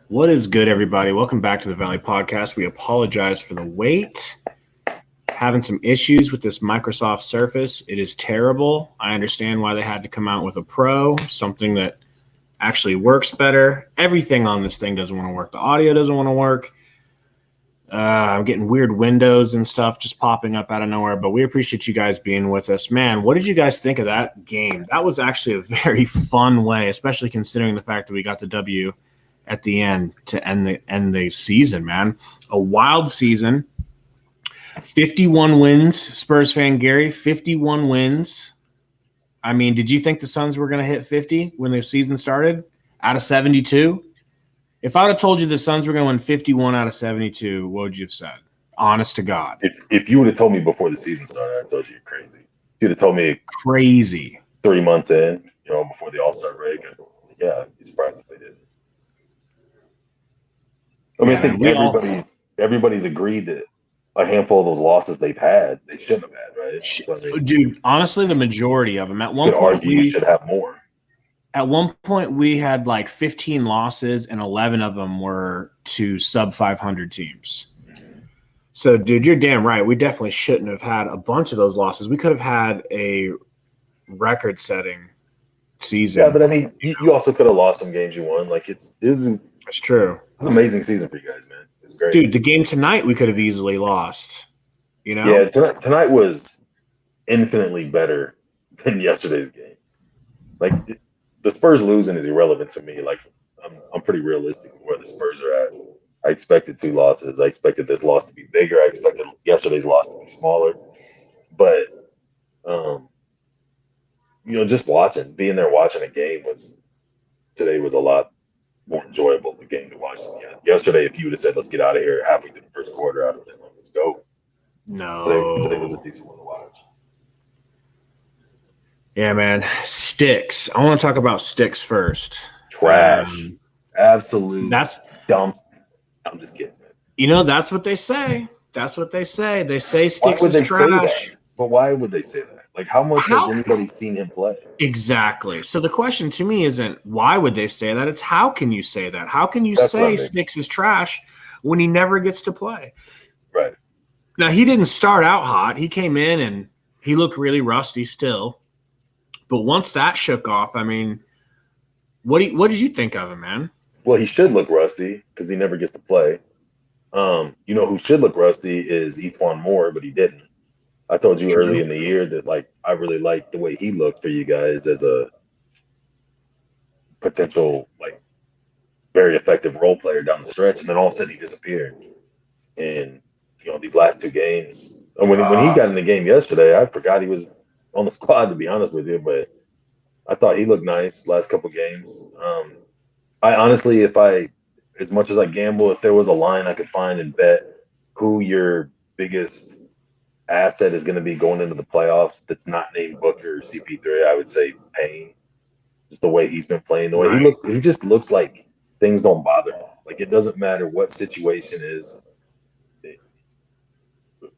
What is good, everybody? Welcome back to the Valley Podcast. We apologize for the wait. Having some issues with this Microsoft Surface. It is terrible. I understand why they had to come out with a Pro, something that actually works better. Everything on this thing doesn't want to work. The audio doesn't want to work. I'm getting weird windows and stuff just popping up out of nowhere, but we appreciate you guys being with us. Man, what did you guys think of that game? That was actually a very fun way, especially considering the fact that we got the W at the end to end the season, man. A wild season. 51 wins, Spurs fan Gary, 51 wins. I mean, did you think the Suns were going to hit 50 when the season started out of 72? If I would have told you the Suns were going to win 51 out of 72, what would you have said? Honest to God. If you would have told me before the season started, I told you you're crazy. If you'd have told me crazy 3 months in, before the All-Star break, I'd be surprised if they didn't. I think everybody's agreed that a handful of those losses they've had, they shouldn't have had, right? So, dude, honestly, the majority of them. At one point, argue you should have more. At one point, we had like 15 losses, and 11 of them were to sub 500 teams. So, dude, you're damn right. We definitely shouldn't have had a bunch of those losses. We could have had a record-setting season. Yeah, but I mean, you also could have lost some games you won. Like it's true. It's an amazing season for you guys, man. It's great. Dude, the game tonight we could have easily lost. Yeah, tonight was infinitely better than yesterday's game. Like the Spurs losing is irrelevant to me. Like I'm pretty realistic with where the Spurs are at. I expected 2 losses. I expected this loss to be bigger. I expected yesterday's loss to be smaller. But just being there watching a game today was a lot more enjoyable the game to watch. Yesterday, if you would have said, let's get out of here halfway through the first quarter, I'd have been like, let's go. No. Today was a decent one to watch. Yeah, man. Sticks. I want to talk about Sticks first. Trash. Absolute. That's dumb. I'm just kidding. That's what they say. That's what they say. They say Sticks is trash. But why would they say that? Like, how much has anybody seen him play? Exactly. So the question to me isn't why would they say that? It's how can you say that? How can you say Sticks is trash when he never gets to play? Right. Now, he didn't start out hot. He came in and he looked really rusty still. But once that shook off, I mean, what did you think of him, man? Well, he should look rusty because he never gets to play. Who should look rusty is Etwan Moore, but he didn't. I told you early in the year that I really liked the way he looked for you guys as a potential very effective role player down the stretch, and then all of a sudden he disappeared. And these last 2 games, when he got in the game yesterday, I forgot he was on the squad, to be honest with you, but I thought he looked nice last couple games. I honestly, as much as I gamble, if there was a line I could find and bet who your biggest asset is going to be going into the playoffs that's not named Booker or CP3, I would say Payne. Just the way he's been playing, the way he looks, he just looks like things don't bother him. Like it doesn't matter what situation is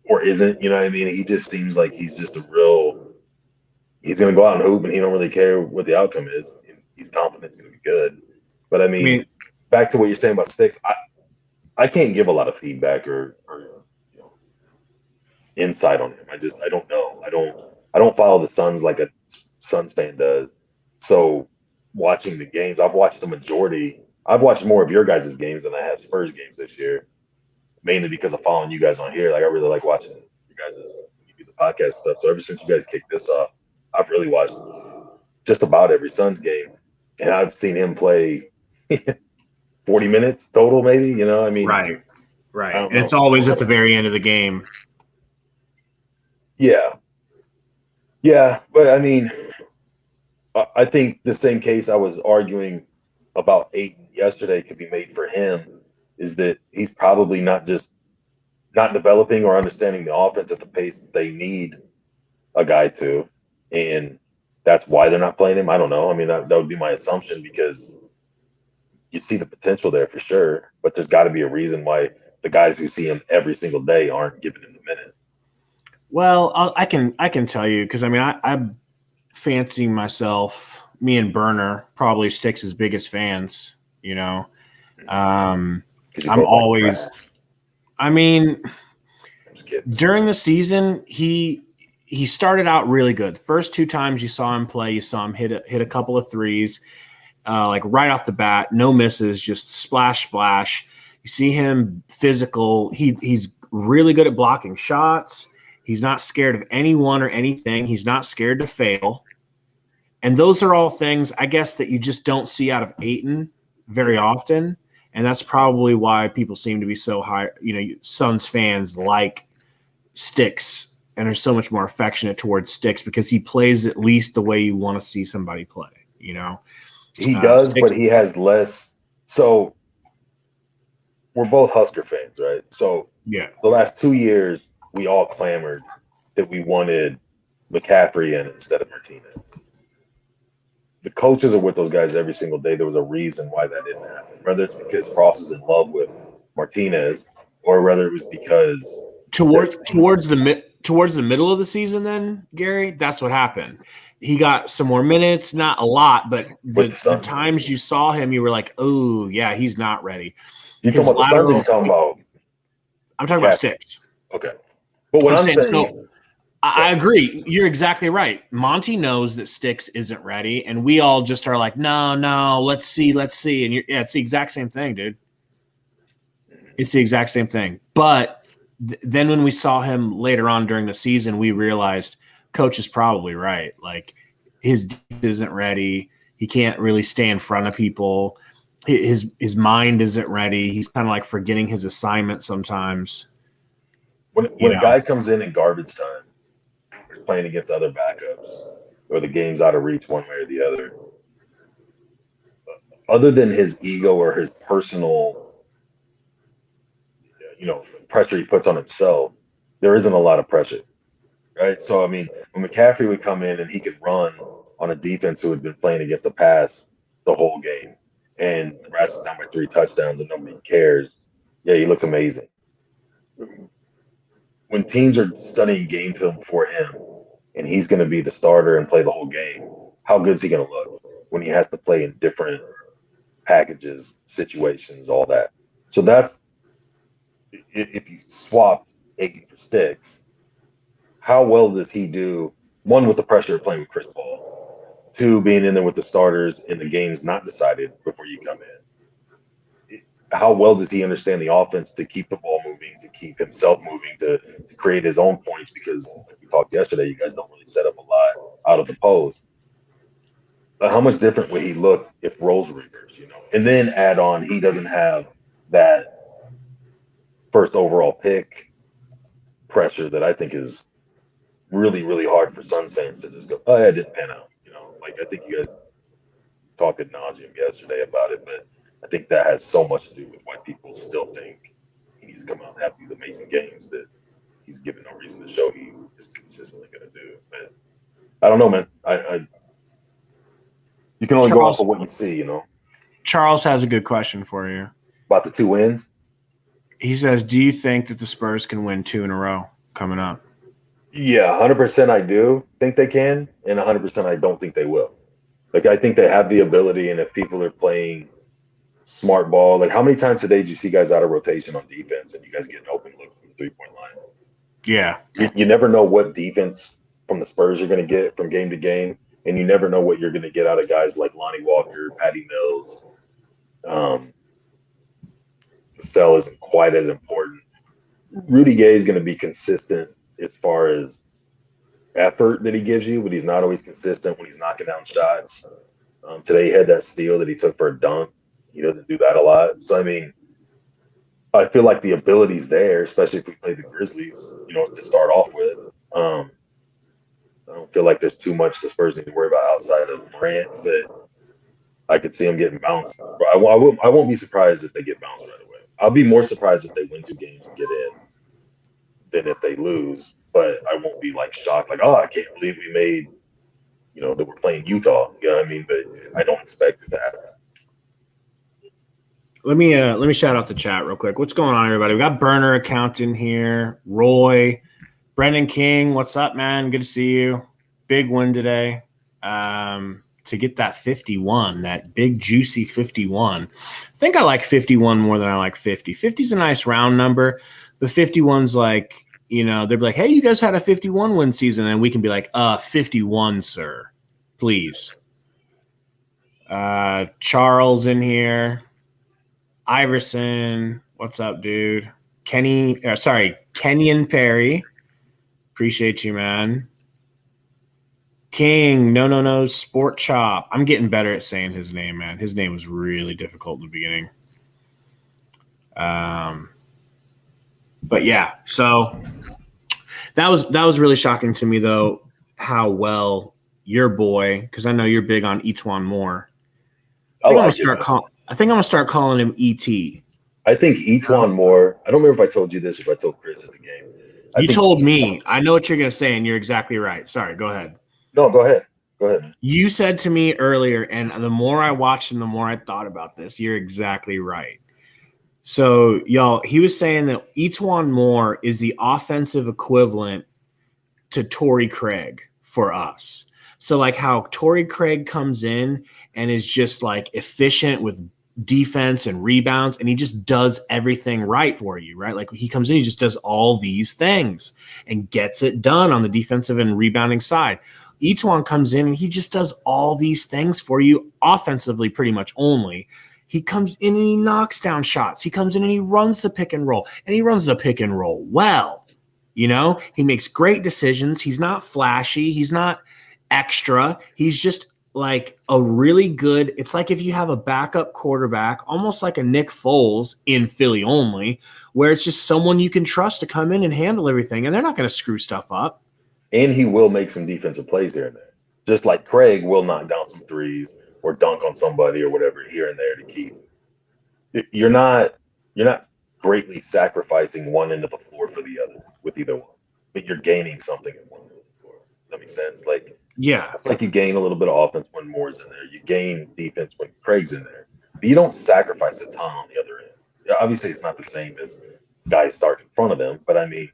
or isn't, you know what I mean? He just seems like he's just he's going to go out and hoop and he don't really care what the outcome is. He's confident it's going to be good. But I mean, back to what you're saying about Sticks, I can't give a lot of feedback or insight on him. I don't know. I don't follow the Suns like a Suns fan does. So watching the games, I've watched the majority. I've watched more of your guys' games than I have Spurs games this year, mainly because of following you guys on here. Like I really like watching you guys' do the podcast stuff. So ever since you guys kicked this off, I've really watched just about every Suns game, and I've seen him play 40 minutes total, maybe. I mean, right. And it's always at the very end of the game. Yeah, but I mean, I think the same case I was arguing about Ayton yesterday could be made for him, is that he's probably not developing or understanding the offense at the pace that they need a guy to, and that's why they're not playing him. I don't know. I mean, that would be my assumption because you see the potential there for sure, but there's got to be a reason why the guys who see him every single day aren't giving him the minutes. Well, I can tell you because I mean I'm fancying myself, me and Burner probably Sticks' biggest fans, I'm Like always. I mean, I'm just kidding. During the season, he started out really good. The first 2 times you saw him play, you saw him hit a couple of threes, like right off the bat, no misses, just splash, splash. You see him physical. He's really good at blocking shots. He's not scared of anyone or anything. He's not scared to fail. And those are all things, I guess, that you just don't see out of Ayton very often. And that's probably why people seem to be so high. Suns fans like Sticks and are so much more affectionate towards Sticks because he plays at least the way you want to see somebody play. He does, Sticks, but he has less. So we're both Husker fans, right? So yeah, the last 2 years, we all clamored that we wanted McCaffrey in instead of Martinez. The coaches are with those guys every single day. There was a reason why that didn't happen. Whether it's because Frost is in love with Martinez, or whether it was because towards the middle of the season, then Gary, that's what happened. He got some more minutes, not a lot, but the times you saw him, you were like, "Oh, yeah, he's not ready." You talking about the Suns? Or you talking about? I'm talking about Sticks. Okay, but what I'm saying so, I agree. You're exactly right. Monty knows that Sticks isn't ready, and we all just are like, no, let's see. And it's the exact same thing, dude. It's the exact same thing. But then when we saw him later on during the season, we realized coach is probably right. Like his defense isn't ready. He can't really stay in front of people. His mind isn't ready. He's kind of like forgetting his assignment sometimes. When a guy comes in garbage time, playing against other backups, or the game's out of reach one way or the other than his ego or his personal pressure he puts on himself, there isn't a lot of pressure, right? So I mean, when McCaffrey would come in and he could run on a defense who had been playing against the pass the whole game, and the rest is down by 3 touchdowns and nobody cares, yeah, he looks amazing. When teams are studying game film for him and he's going to be the starter and play the whole game, how good is he going to look when he has to play in different packages, situations, all that? So that's, if you swapped Ayton for Sticks, how well does he do, one, with the pressure of playing with Chris Paul, 2, being in there with the starters and the game's not decided before you come in? How well does he understand the offense to keep the ball moving, to keep himself moving, to create his own points? Because like we talked yesterday, you guys don't really set up a lot out of the post. How much different would he look if roles were reversed, And then add on, he doesn't have that first overall pick pressure that I think is really, really hard for Suns fans to just go, oh, yeah, it didn't pan out. Like I think you guys talked ad nauseum yesterday about it, but I think that has so much to do with why people still think he needs to come out and have these amazing games that he's given no reason to show he is consistently going to do. But I don't know, man. You can only go off of what you see, Charles has a good question for you. About the 2 wins? He says, do you think that the Spurs can win 2 in a row coming up? Yeah, 100% I do think they can, and 100% I don't think they will. Like, I think they have the ability, and if people are playing smart ball, like how many times today did you see guys out of rotation on defense and you guys get an open look from the 3-point line? Yeah. You never know what defense from the Spurs you're going to get from game to game, and you never know what you're going to get out of guys like Lonnie Walker, Patty Mills. Cassell isn't quite as important. Rudy Gay is going to be consistent as far as effort that he gives you, but he's not always consistent when he's knocking down shots. Today he had that steal that he took for a dunk. He doesn't do that a lot. So, I mean, I feel like the ability's there, especially if we play the Grizzlies, to start off with. I don't feel like there's too much the Spurs need to worry about outside of Morant, but I could see them getting bounced. I won't be surprised if they get bounced right away. I'll be more surprised if they win 2 games and get in than if they lose. But I won't be like shocked, like, oh, I can't believe we made, that we're playing Utah. You know what I mean? But I don't expect it to happen. Let me shout out the chat real quick. What's going on, everybody? We got Burner Account in here. Roy, Brendan King, what's up, man? Good to see you. Big win today. to get that 51, that big juicy 51. I think I like 51 more than I like 50. 50 is a nice round number, but 51's like, you know, they'd be like, hey, you guys had a 51 win season, and we can be like, 51, sir, please. Charles in here. Iverson, what's up, dude? Kenyon Perry. Appreciate you, man. King, no, Sport Chop. I'm getting better at saying his name, man. His name was really difficult in the beginning. But yeah, so that was really shocking to me, though, how well your boy, because I know you're big on Etuan Moore. I think I'm gonna start calling him ET. I think Etuan Moore. I don't remember if I told you this or if I told Chris at the game. You told me. I know what you're gonna say, and you're exactly right. Sorry, go ahead. No, go ahead. Go ahead. You said to me earlier, and the more I watched him, the more I thought about this. You're exactly right. So, y'all, he was saying that Etuan Moore is the offensive equivalent to Torrey Craig for us. So, like how Torrey Craig comes in and is just like efficient with defense and rebounds, and he just does everything right for you, right? Like he comes in, he just does all these things and gets it done on the defensive and rebounding side. Etuan comes in and he just does all these things for you offensively, pretty much only. He comes in and he knocks down shots. He comes in and he runs the pick and roll, and he runs the pick and roll well. You know, he makes great decisions. He's not flashy. He's not extra. He's just like a really good, it's like if you have a backup quarterback, almost like a Nick Foles in Philly only, where it's just someone you can trust to come in and handle everything, and they're not going to screw stuff up. And he will make some defensive plays here and there. Just like Craig will knock down some threes or dunk on somebody or whatever here and there to keep. You're not greatly sacrificing one end of the floor for the other with either one, but you're gaining something at one end of the floor. That makes sense? Like, yeah, like you gain a little bit of offense when Moore's in there. You gain defense when Craig's in there. But you don't sacrifice a ton on the other end. Yeah, obviously, it's not the same as guys start in front of them, but I mean,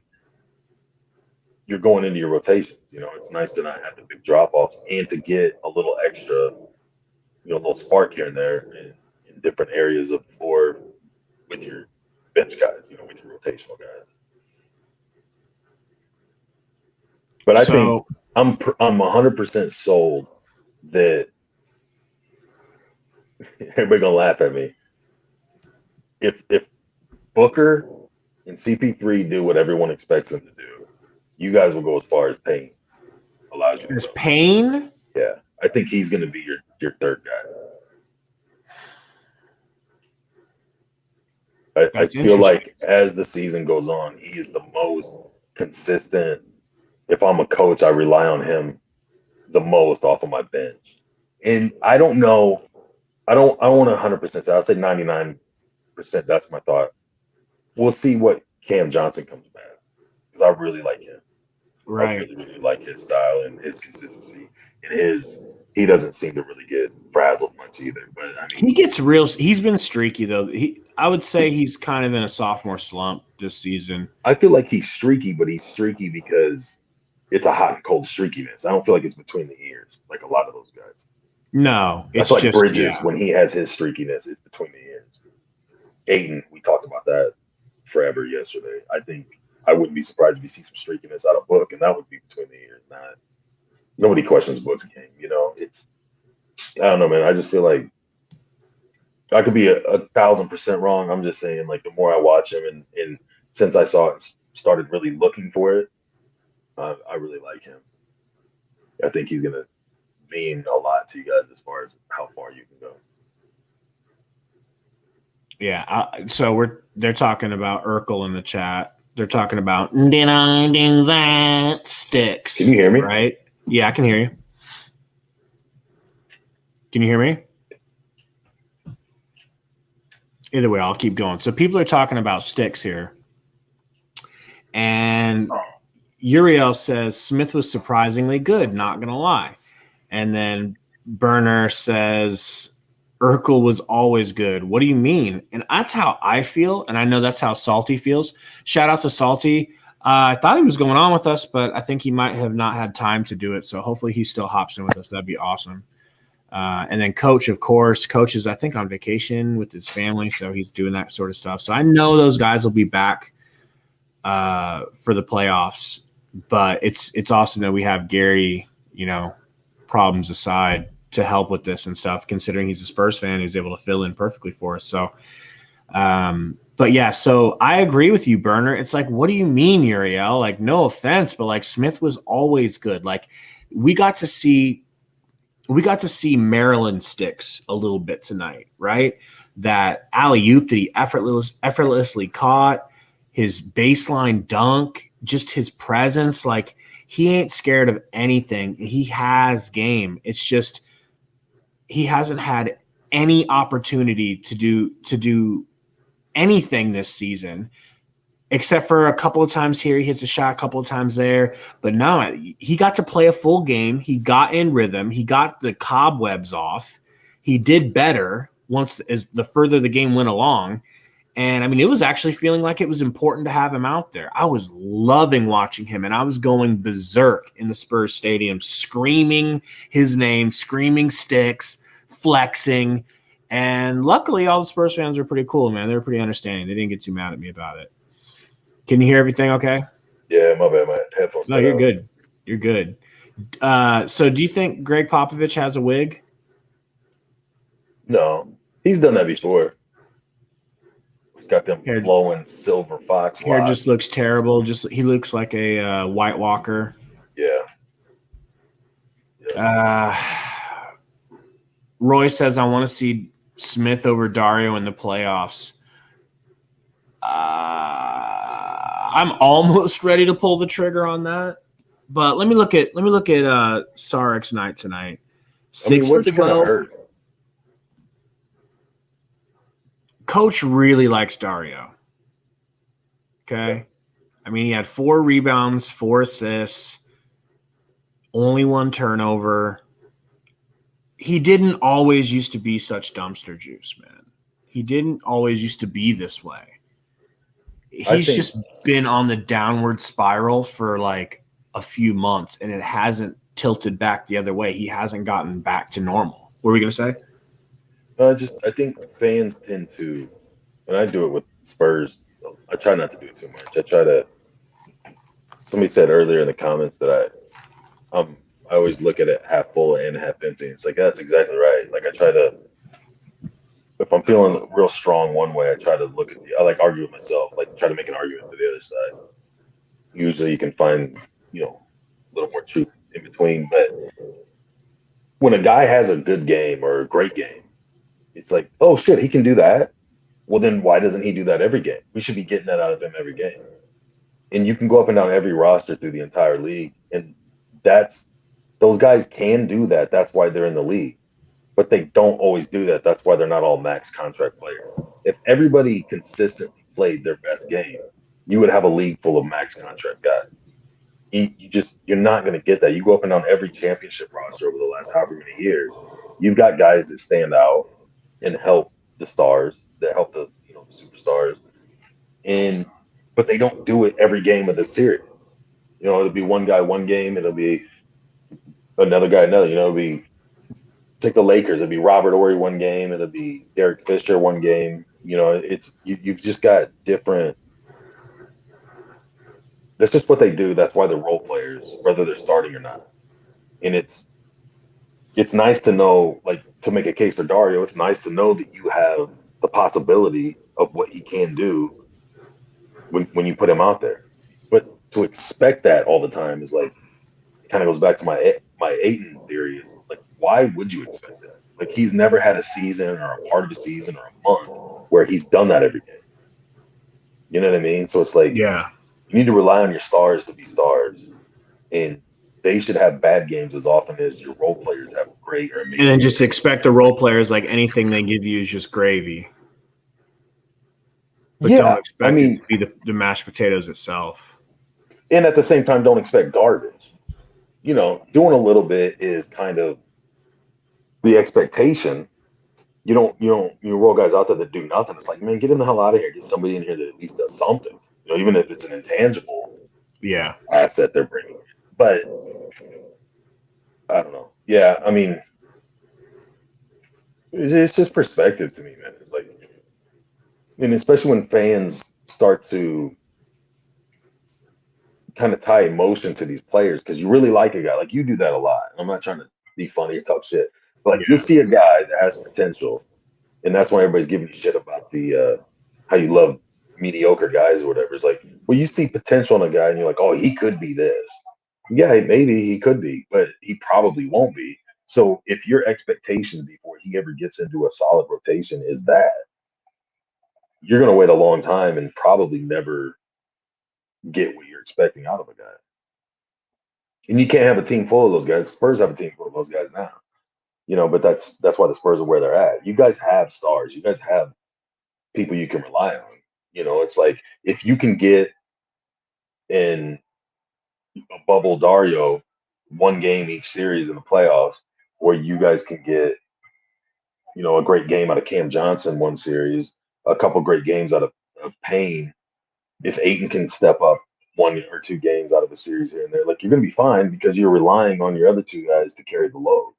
you're going into your rotations. You know, it's nice to not have the big drop-offs and to get a little extra, you know, a little spark here and there in different areas of the floor with your bench guys, you know, with your rotational guys. But I think I'm 100% sold that everybody gonna laugh at me. If Booker and CP3 do what everyone expects them to do, you guys will go as far as Payne allows you to go. Payne? Yeah. I think he's gonna be your third guy. I feel like as the season goes on, he is the most consistent. If I'm a coach, I rely on him the most off of my bench. And I don't know. I want 100% say. I'll say 99%. That's my thought. We'll see what Cam Johnson comes back, because I really like him. Right. I really, really like his style and his consistency. And he doesn't seem to really get frazzled much either. But I mean, he's been streaky though. I would say he's kind of in a sophomore slump this season. I feel like he's streaky, but he's streaky because it's a hot and cold streakiness. I don't feel like it's between the ears like a lot of those guys. No, it's like just, Bridges when he has his streakiness, it's between the ears. Aiden, we talked about that forever yesterday. I think I wouldn't be surprised if you see some streakiness out of Book, and that would be between the ears. Nobody questions Book's game. You know, I don't know, man. I just feel like I could be 1,000% wrong. I'm just saying, like, the more I watch him, and since I saw it, started really looking for it, I really like him. I think he's gonna mean a lot to you guys as far as how far you can go. Yeah. So they're talking about Urkel in the chat. They're talking about, did I do that? Sticks. Can you hear me? Right? Yeah, I can hear you. Can you hear me? Either way, I'll keep going. So people are talking about sticks here. And Uriel says Smith was surprisingly good, not going to lie. And then Burner says Urkel was always good. What do you mean? And that's how I feel, and I know that's how Salty feels. Shout out to Salty. I thought he was going on with us, but I think he might have not had time to do it, so hopefully he still hops in with us. That'd be awesome. And then coach, of course, coach is, I think, on vacation with his family, so he's doing that sort of stuff. So I know those guys will be back for the playoffs, but it's awesome that we have Gary, problems aside, to help with this and stuff, considering he's a Spurs fan who's able to fill in perfectly for us. So, but yeah, so I agree with you, Burner. It's like, what do you mean, Uriel? Like, no offense, but like Smith was always good. Like we got to see Maryland sticks a little bit tonight, right? That alley-oop that he effortlessly caught, his baseline dunk, just his presence, like he ain't scared of anything. He has game. It's just he hasn't had any opportunity to do anything this season, except for a couple of times here. He hits a shot, a couple of times there. But no, he got to play a full game. He got in rhythm. He got the cobwebs off. He did better as the further the game went along. And, I mean, it was actually feeling like it was important to have him out there. I was loving watching him, and I was going berserk in the Spurs stadium, screaming his name, screaming sticks, flexing. And luckily, all the Spurs fans are pretty cool, man. They were pretty understanding. They didn't get too mad at me about it. Can you hear everything okay? Yeah, my bad. My headphones. No, you're good. You're good. So do you think Greg Popovich has a wig? No. He's done that before. He's got them flowing silver fox hair locks. Just looks terrible. He looks like a White Walker. Yeah. Roy says, I want to see Smith over Dario in the playoffs. I'm almost ready to pull the trigger on that, but let me look at Sarek's night tonight. 6 for 12. Coach really likes Dario. Okay, I mean, he had 4 rebounds, 4 assists, only 1 turnover. He didn't always used to be such dumpster juice, man. He didn't always used to be this way. He's just been on the downward spiral for like a few months, and it hasn't tilted back the other way. He hasn't gotten back to normal. What were we going to say? I think fans tend to, and I do it with Spurs, I try not to do it too much. Somebody said earlier in the comments that I always look at it half full and half empty. It's like, that's exactly right. Like if I'm feeling real strong one way, I try to I like argue with myself, like try to make an argument for the other side. Usually you can find, a little more truth in between. But when a guy has a good game or a great game, it's like, oh shit, he can do that. Well, then why doesn't he do that every game? We should be getting that out of him every game. And you can go up and down every roster through the entire league. And those guys can do that. That's why they're in the league. But they don't always do that. That's why they're not all max contract players. If everybody consistently played their best game, you would have a league full of max contract guys. You're not going to get that. You go up and down every championship roster over the last however many years. You've got guys that stand out and help the stars, that help the superstars, but they don't do it every game of the series. It'll be one guy one game, it'll be another guy another. It'll be take the Lakers, it'll be Robert Horry one game, it'll be Derek Fisher one game. You've just got different. That's just what they do. That's why they're role players, whether they're starting or not. And it's nice to know, like, to make a case for Dario, it's nice to know that you have the possibility of what he can do when you put him out there. But to expect that all the time is like, it kind of goes back to my Ayton theory. Is like, why would you expect that? Like, he's never had a season or a part of a season or a month where he's done that every game. You know what I mean? So it's like, yeah, you need to rely on your stars to be stars, and they should have bad games as often as your role players have great or amazing. And then just expect the role players, like, anything they give you is just gravy. But don't expect it to be the mashed potatoes itself. And at the same time, don't expect garbage. Doing a little bit is kind of the expectation. You roll guys out there that do nothing. It's like, man, get him the hell out of here. Get somebody in here that at least does something. Even if it's an intangible asset they're bringing. But I don't know. Yeah, I mean, It's just perspective to me, man. It's like, and especially when fans start to kind of tie emotion to these players because you really like a guy. Like you do that a lot. I'm not trying to be funny or talk shit, but like you'll Yeah. see a guy that has potential, and that's why everybody's giving you shit about the how you love mediocre guys or whatever. It's like, well, you see potential in a guy, and you're like, oh, he could be this. Yeah, maybe he could be, but he probably won't be. So if your expectation before he ever gets into a solid rotation is that, you're going to wait a long time and probably never get what you're expecting out of a guy. And you can't have a team full of those guys. Spurs have a team full of those guys now, but that's why the Spurs are where they're at. You guys have stars. You guys have people you can rely on. It's like if you can get in a bubble Dario one game each series in the playoffs, or you guys can get, a great game out of Cam Johnson one series, a couple great games out of Payne. If Aiton can step up one or two games out of a series here and there, like you're going to be fine because you're relying on your other two guys to carry the load.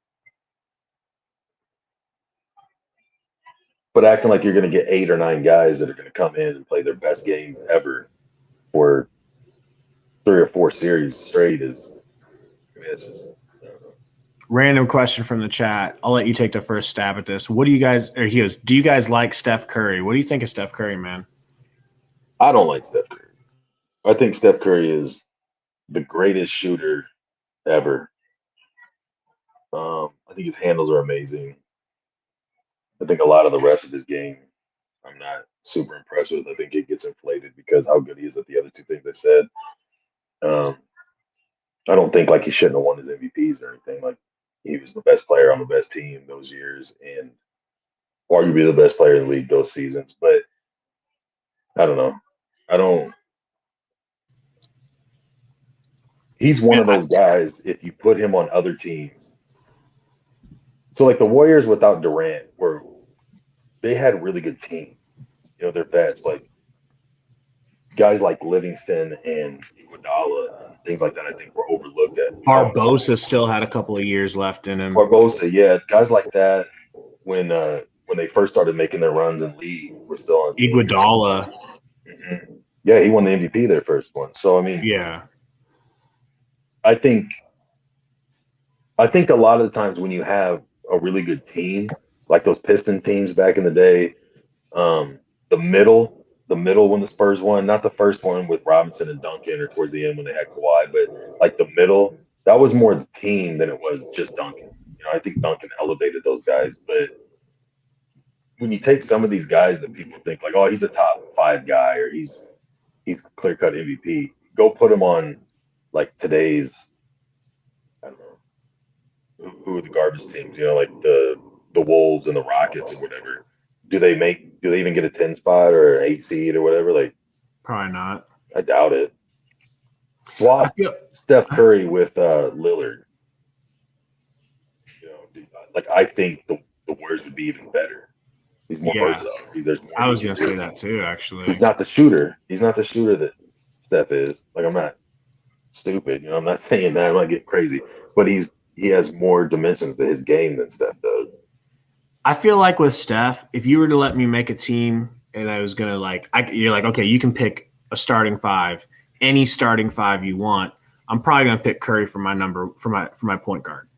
But acting like you're going to get 8 or 9 guys that are going to come in and play their best games ever for 3 or 4 series straight is, I mean, it's just, I don't know. Random question from the chat. I'll let you take the first stab at this. What do you guys, or he goes, do you guys like Steph Curry? What do you think of Steph Curry, man? I don't like Steph Curry. I think Steph Curry is the greatest shooter ever. I think his handles are amazing. I think a lot of the rest of his game, I'm not super impressed with. I think it gets inflated because how good he is at the other two things I said. Um, I don't think like he shouldn't have won his MVPs or anything. Like he was the best player on the best team those years and arguably the best player in the league those seasons. But I don't know. I don't. He's one Yeah, of those guys. If you put him on other teams, so like the Warriors without Durant they had really good teams. They're vets, like guys like Livingston and Iguodala and things like that. I think were overlooked at. Barbosa still had a couple of years left in him. Barbosa, yeah, guys like that when they first started making their runs in league were still on teams. Iguodala. Mhm. Yeah, he won the MVP their first one. So I mean, Yeah. I think I think a lot of the times when you have a really good team, like those Piston teams back in the day, um, the middle when the Spurs won, not the first one with Robinson and Duncan or towards the end when they had Kawhi, but like the middle, that was more the team than it was just Duncan. I think Duncan elevated those guys, but when you take some of these guys that people think like, oh, he's a top 5 guy or he's clear cut MVP, go put him on like today's, I don't know, who are the garbage teams? Like the Wolves and the Rockets or whatever. Do they even get a 10 spot or an 8 seed or whatever? Like Probably not. I doubt it. I Swap feel Steph Curry with Lillard. Like I think the Warriors would be even better. He's more yeah. versatile. There's more I he was can gonna say do. that too, actually. He's not the shooter. He's not the shooter that Steph is. Like I'm not stupid. I'm not saying that. I'm not getting crazy. But he has more dimensions to his game than Steph does. I feel like with Steph, if you were to let me make a team and I was gonna you're like, okay, you can pick a starting 5, any starting 5 you want. I'm probably gonna pick Curry for my point guard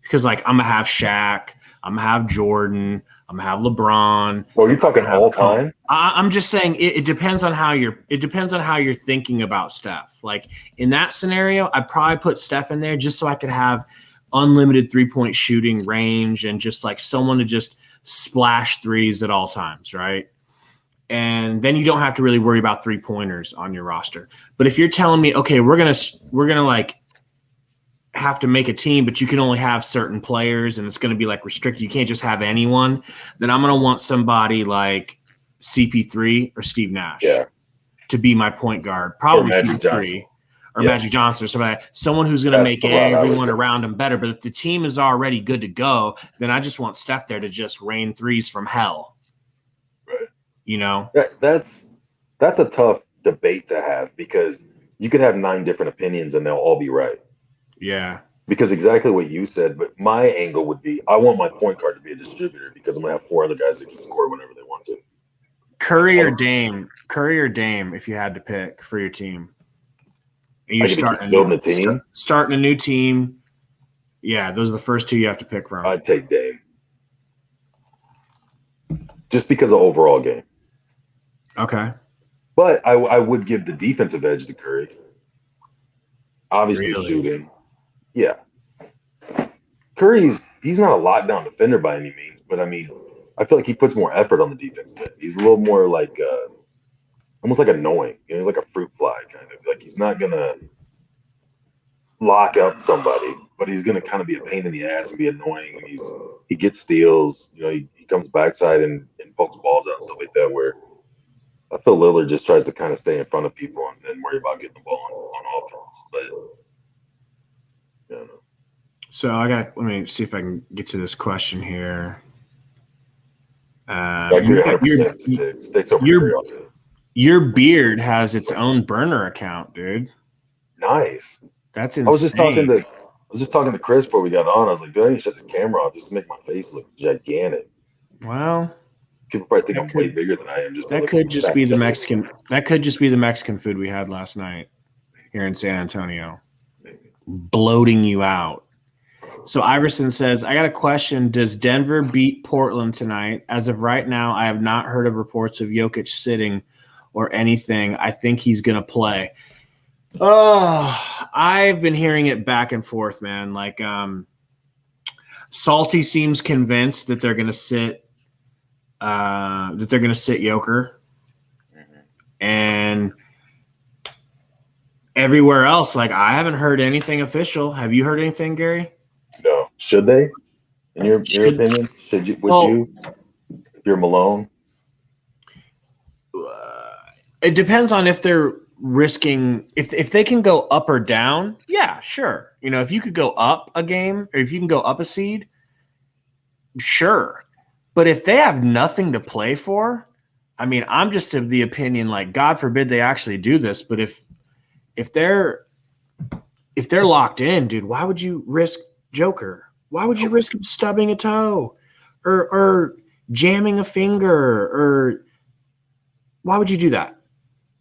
because like I'm gonna have Shaq, I'm gonna have Jordan, I'm gonna have LeBron. Well, you're talking all time. I'm just saying it depends on how you're thinking about Steph. Like in that scenario, I'd probably put Steph in there just so I could have unlimited 3-point shooting range and just like someone to just splash threes at all times, right? And then you don't have to really worry about 3-pointers on your roster. But if you're telling me, okay, we're gonna like have to make a team, but you can only have certain players and it's going to be like restricted. You can't just have anyone. Then I'm going to want somebody like CP3 or Steve Nash to be my point guard. Probably CP3 or Magic Johnson or someone who's going to make everyone around him better. But if the team is already good to go, then I just want Steph there to just rain threes from hell. Right. That's a tough debate to have because you could have 9 different opinions and they'll all be right. Yeah. because exactly what you said. But my angle would be, I want my point guard to be a distributor because I'm gonna have 4 other guys that can score whenever they want to. Curry or Dame? Curry or Dame, if you had to pick for your team. You're Building a team. Starting a new team. Yeah, those are the first 2 you have to pick from. I'd take Dame. Just because of overall game. Okay. But I would give the defensive edge to Curry. Obviously shooting. Yeah. He's not a lockdown defender by any means, but I mean, I feel like he puts more effort on the defensive end. He's a little more like almost like annoying. You know, he's like a fruit fly kind of. Like he's not gonna lock up somebody, but he's gonna kind of be a pain in the ass and be annoying. And he gets steals. You know, he comes backside and pokes balls out and stuff like that. Where I feel Lillard just tries to kind of stay in front of people and worry about getting the ball on offense. But I don't know. So let me see if I can get to this question here. Your beard has its own burner account, dude. Nice. That's insane. I was just talking to Chris before we got on. I was like, dude, I need to shut this camera off just to make my face look gigantic. Well, people probably think I'm way bigger than I am. That could just be the Mexican food we had last night here in San Antonio, bloating you out. So Iverson says, I got a question. Does Denver beat Portland tonight? As of right now, I have not heard of reports of Jokic sitting or anything. I think he's going to play. Oh, I've been hearing it back and forth, man. Like, Salty seems convinced that they're going to sit Joker. And everywhere else, like, I haven't heard anything official. Have you heard anything, Gary? No. Should they? In your opinion? Would you? If you're Malone? It depends on if they're risking if they can go up or down. Yeah, sure. You know, if you could go up a game or if you can go up a seed, sure. But if they have nothing to play for, I mean, I'm just of the opinion, like, God forbid they actually do this, but if they're locked in, dude, why would you risk Joker? Why would you risk him stubbing a toe or jamming a finger? Or why would you do that?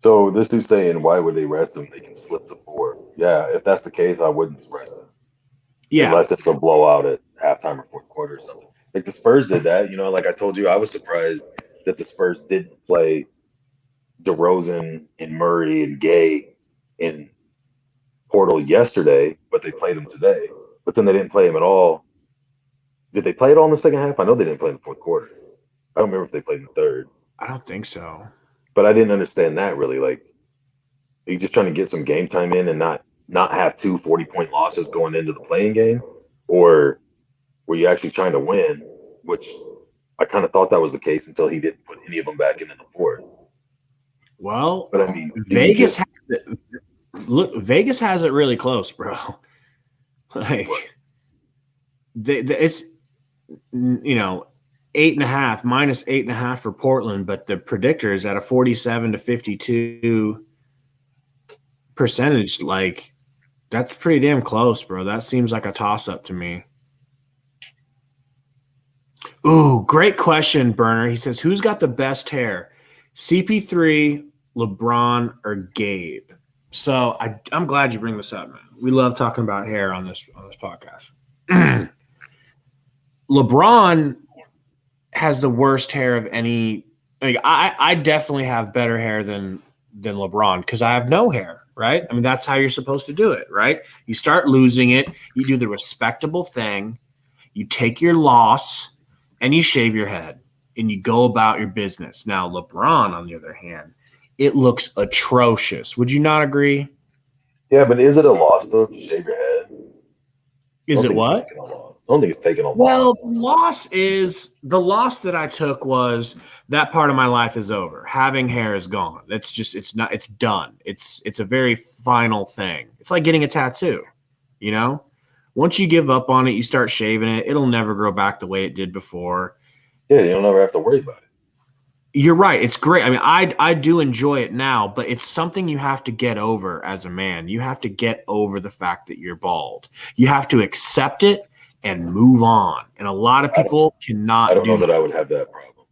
So this dude's saying, why would they rest him? They can slip to 4. Yeah, if that's the case, I wouldn't rest him. Yeah. Unless it's a blowout at halftime or fourth quarter or something. Like the Spurs did that. You know, like I told you, I was surprised that the Spurs didn't play DeRozan and Murray and Gay in Portal yesterday, but they played them today. But then they didn't play him at all. Did they play it all in the second half? I know they didn't play in the fourth quarter. I don't remember if they played in the third. I don't think so. But I didn't understand that really. Like, are you just trying to get some game time in and not have 2 40-point losses going into the playing game? Or were you actually trying to win? Which I kind of thought that was the case until he didn't put any of them back in the fourth. Well, but I mean, Vegas has it really close, bro. Like, it's, you know, 8.5 minus 8.5 for Portland, but the predictor is at a 47 to 52 percentage. Like, that's pretty damn close, bro. That seems like a toss up to me. Ooh, great question, Burner. He says, who's got the best hair? CP3, LeBron, or Gabe? So I'm glad you bring this up, man. We love talking about hair on this podcast. LeBron has the worst hair of any. Like, I definitely have better hair than LeBron because I have no hair, right? I mean, that's how you're supposed to do it, right? You start losing it, you do the respectable thing, you take your loss, and you shave your head, and you go about your business. Now, LeBron, on the other hand, it looks atrocious. Would you not agree? Yeah, but is it a loss, though, if you shave your head? Is it what? I don't think it's taking a loss. Well, the loss that I took was that part of my life is over. Having hair is gone. It's done. It's a very final thing. It's like getting a tattoo, you know? Once you give up on it, you start shaving it, it'll never grow back the way it did before. Yeah, you'll never have to worry about it. You're right. It's great. I mean, I do enjoy it now, but it's something you have to get over as a man. You have to get over the fact that you're bald. You have to accept it and move on. And a lot of people I cannot don't know do that that. I would have that problem.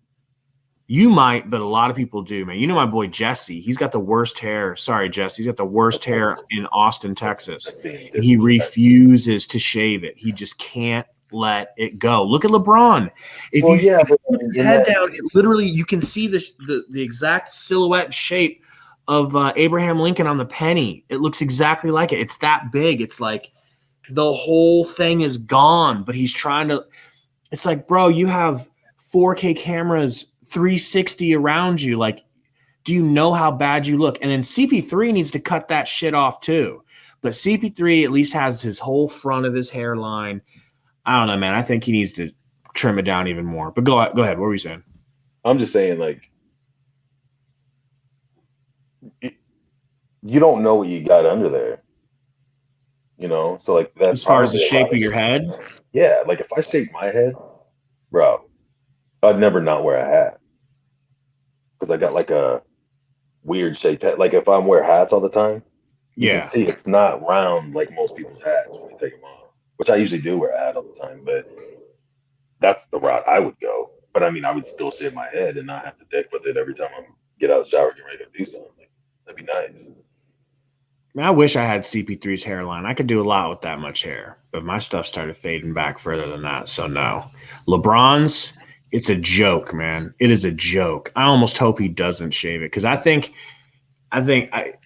You might, but a lot of people do, man. You know my boy Jesse. He's got the worst hair. Sorry, Jesse. He's got the worst hair in Austin, Texas. That's being And he disrespectful. refuses to shave it. He just can't let it go. Look at LeBron. If Well, you yeah, if he but puts his in head that, down, it literally you can see the exact silhouette shape of Abraham Lincoln on the penny. It looks exactly like it. It's that big. It's like the whole thing is gone, but he's trying to. It's like, bro, you have 4K cameras, 360 around you. Like, do you know how bad you look? And then CP3 needs to cut that shit off too. But CP3 at least has his whole front of his hairline. I don't know, man. I think he needs to trim it down even more. But go ahead. What were you saying? I'm just saying, like, you don't know what you got under there, So like that's As far as the probably a shape lot of of your it. head? Yeah, like if I shaved my head, bro, I'd never not wear a hat because I got like a weird shaped head. Like if I wear hats all the time, you can Yeah. see it's not round like most people's hats when you take them off. Which I usually do wear a hat all the time, but that's the route I would go. But I mean, I would still shave my head and not have to dick with it every time I get out of the shower, get ready to do something. That'd be nice. Man, I wish I had CP3's hairline. I could do a lot with that much hair, but my stuff started fading back further than that. So no. LeBron's, it's a joke, man. It is a joke. I almost hope he doesn't shave it because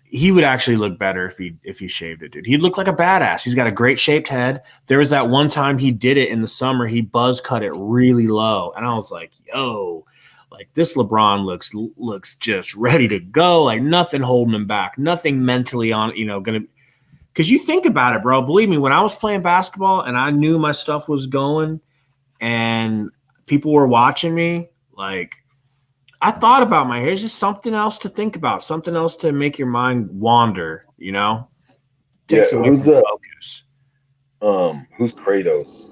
he would actually look better if he shaved it, dude. He'd look like a badass. He's got a great shaped head. There was that one time he did it in the summer. He buzz cut it really low, and I was like, "Yo, like this LeBron looks just ready to go. Like nothing holding him back. Nothing mentally on gonna." Because you think about it, bro. Believe me, when I was playing basketball and I knew my stuff was going, and people were watching me, like I thought about my hair. It's just something else to think about, something else to make your mind wander, Yeah, Takes away from focus. who's Kratos?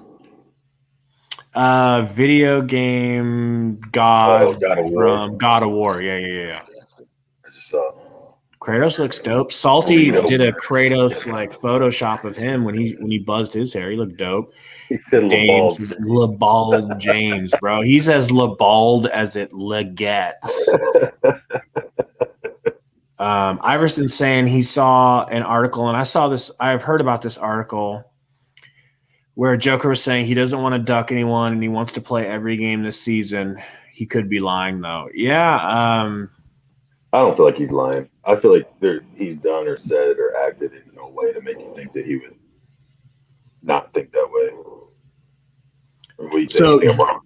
Video game Oh, god God of War. from God of War. Yeah. I just saw Kratos looks dope. Salty Burrito. did a Kratos like Photoshop of him when he buzzed his hair. He looked dope. He said James, LeBald. LeBald James, bro. He's as LeBald as it gets. Iverson's saying he saw an article, and I've heard about this article where Joker was saying he doesn't want to duck anyone and he wants to play every game this season. He could be lying, though. Yeah. I don't feel like he's lying. I feel like he's done or said or acted in a way to make you think that he would not think that way. What do you think? You think I'm wrong?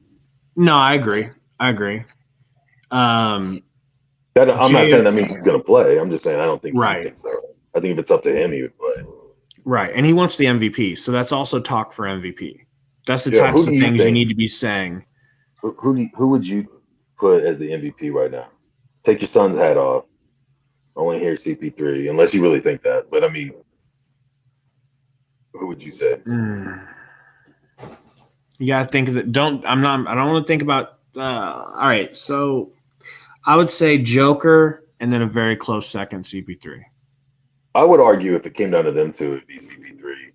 No, I agree. I'm not saying that means he's going to play. I'm just saying I don't think he thinks so. I think if it's up to him, he would play. Right, and he wants the MVP, so that's also talk for MVP. That's the types of things you need to be saying. Who would you put as the MVP right now? Take your son's hat off. I want to hear CP3, unless you really think that. But I mean, who would you say? You gotta think that. I don't want to think about. All right, so I would say Joker, and then a very close second, CP3. I would argue if it came down to them two, it'd be CP3.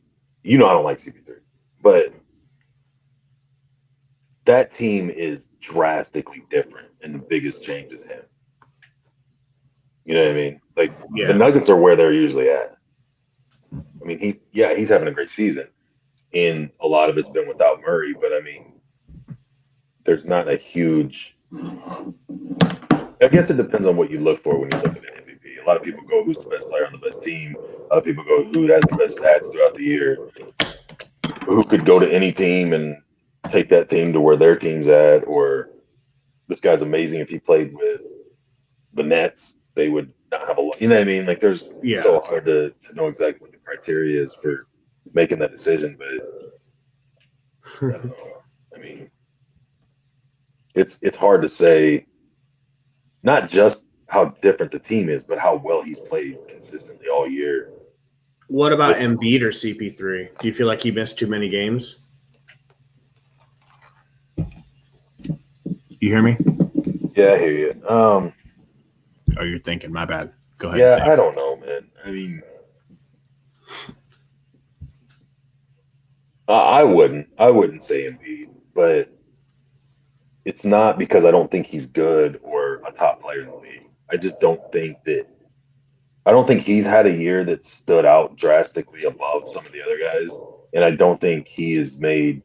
I don't like CP3, but that team is drastically different, and the biggest change is him. You know what I mean? Like the Nuggets are where they're usually at. I mean, he's having a great season, and a lot of it's been without Murray. But I mean, there's not a huge. I guess it depends on what you look for when you look at an MVP. A lot of people go, "Who's the best player on the best team?" A lot of people go, "Who has the best stats throughout the year? Who could go to any team and take that team to where their team's at?" Or this guy's amazing. If he played with the Nets, they would not have a lot. You know what I mean? Like it's so hard to know exactly what the criteria is for making that decision. But I mean, it's hard to say. Not just how different the team is, but how well he's played consistently all year. What about Embiid or CP3? Do you feel like he missed too many games? You hear me? Yeah, I hear you. Oh, you're thinking. My bad. Go ahead and Yeah, I think. don't know, man. I mean, I wouldn't say Embiid, but it's not because I don't think he's good or a top player in the league. I just don't think that I don't think he's had a year that stood out drastically above some of the other guys, and I don't think he has made.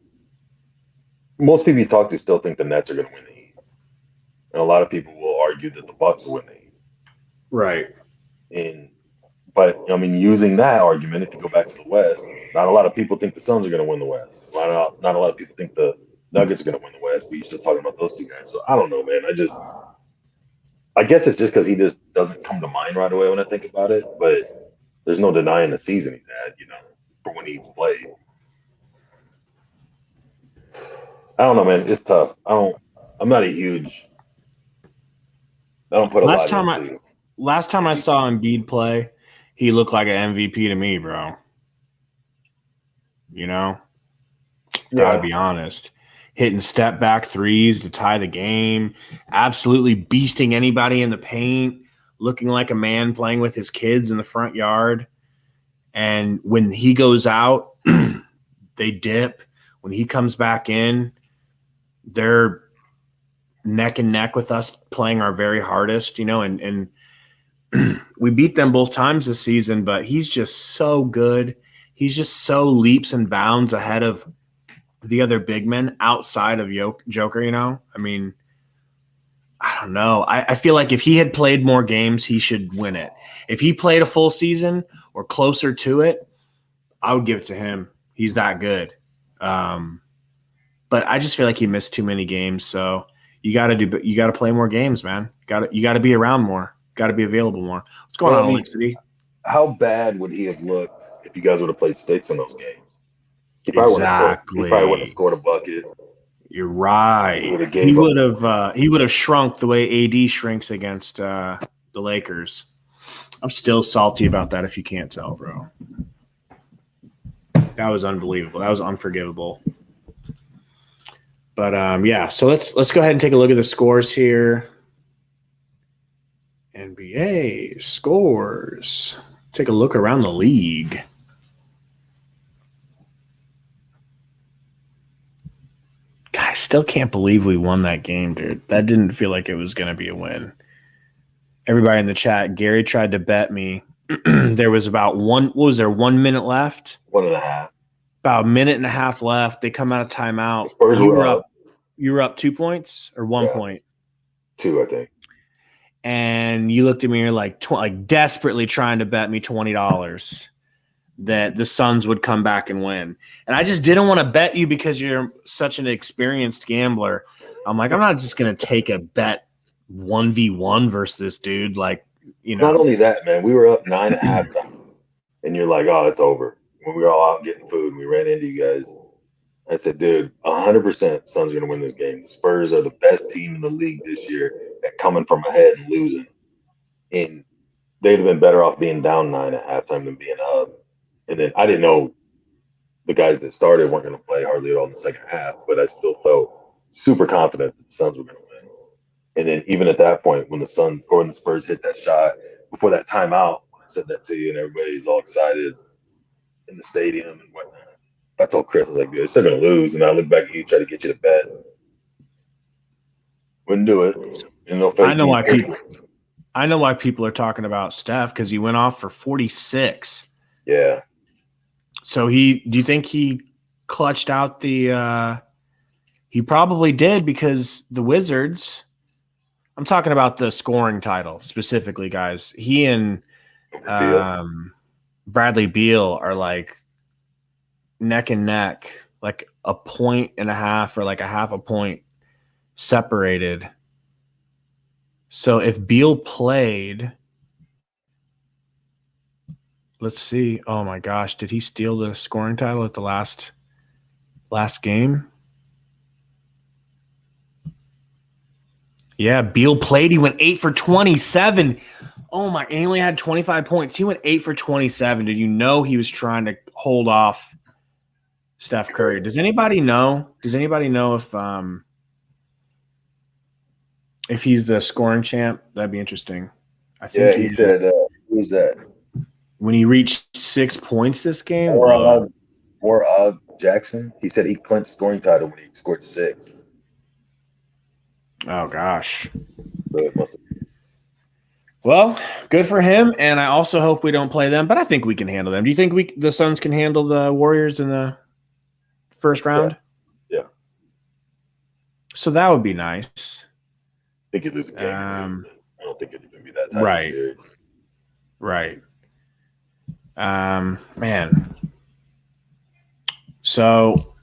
Most people you talk to still think the Nets are going to win the East, and a lot of people will argue that the Bucks will win the East. Right. And but I mean, using that argument, if you go back to the West, not a lot of people think the Suns are going to win the West. Not a lot of people think the Nuggets are going to win the West. But you're still talking about those two guys. So I don't know, man. I guess it's just because he just doesn't come to mind right away when I think about it. But there's no denying the season he's had, for when he's played. I don't know, man. It's tough. I'm not a huge. I don't put a Last lot time I into last time I MVP. saw Embiid play, he looked like an MVP to me, bro. You know, gotta Yeah, be honest. Hitting step back threes to tie the game, absolutely beasting anybody in the paint, looking like a man playing with his kids in the front yard. And when he goes out, they dip. When he comes back in, they're neck and neck with us playing our very hardest, and we beat them both times this season, but he's just so good. He's just so leaps and bounds ahead of the other big men outside of Joker, I mean, I don't know. I feel like if he had played more games, he should win it. If he played a full season or closer to it, I would give it to him. He's that good. But I just feel like he missed too many games. So you got to play more games, man. You got to be around more. Got to be available more. What's going well, I on, mean, Elixity? how bad would he have looked if you guys would have played stakes in those games? He probably wouldn't have scored. He probably wouldn't have Exactly. scored a bucket. You're He right. would have gave up. He would have shrunk the way AD shrinks against the Lakers. I'm still salty about that if you can't tell, bro. That was unbelievable. That was unforgivable. But yeah, so let's go ahead and take a look at the scores here. NBA scores. Take a look around the league. God, I still can't believe we won that game, dude. That didn't feel like it was going to be a win. Everybody in the chat, Gary tried to bet me. There was about 1 minute left? 1.5. About a minute and a half left. They come out of The timeout. Spurs were up. You were up 2 points or 1 Yeah, point? 2, I think. And you looked at me and you're like desperately trying to bet me $20 that the Suns would come back and win. And I just didn't want to bet you because you're such an experienced gambler. I'm like, I'm not just going to take a bet 1v1 versus this dude. Like, Not only that, man, we were up 9 at halftime, and you're like, "Oh, it's over." When we were all out getting food, and we ran into you guys. I said, "Dude, 100% Suns are going to win this game. The Spurs are the best team in the league this year at coming from ahead and losing, and they'd have been better off being down 9 at halftime than being up." And then I didn't know the guys that started weren't going to play hardly at all in the second half, but I still felt super confident that the Suns were going to win. And then even at that point, when the Spurs hit that shot before that timeout, when I said that to you, and everybody's all excited in the stadium and whatnot, I told Chris, I was like, "Dude, they're still going to lose." And I looked back at you, try to get you to bet. Wouldn't do it. And no I fake know why defense. people are talking about Steph because he went off for 46. Yeah. So do you think he clutched out he probably did because the Wizards, I'm talking about the scoring title specifically, guys. He and Bradley Beal are like neck and neck, like a point and a half or like a half a point separated. So if Beal played, let's see. Oh my gosh, did he steal the scoring title at the last game? Yeah, Beal played. He went 8 for 27. Oh my, he only had 25 points. He went 8 for 27. Did you know he was trying to hold off Steph Curry? Does anybody know? Does anybody know if If he's the scoring champ, that'd be interesting. I think Yeah, he said, who's that? when he reached 6 points this game. Whoa. Morag, Morag Jackson. He said he clinched scoring title when he scored 6. Oh gosh. So it must have. Well, good for him, and I also hope we don't play them, but I think we can handle them. Do you think the Suns can handle the Warriors in the first round? Yeah. So that would be nice. I think you lose a game or 2, but I don't think it'd even be that tight. Right. Right. Man. So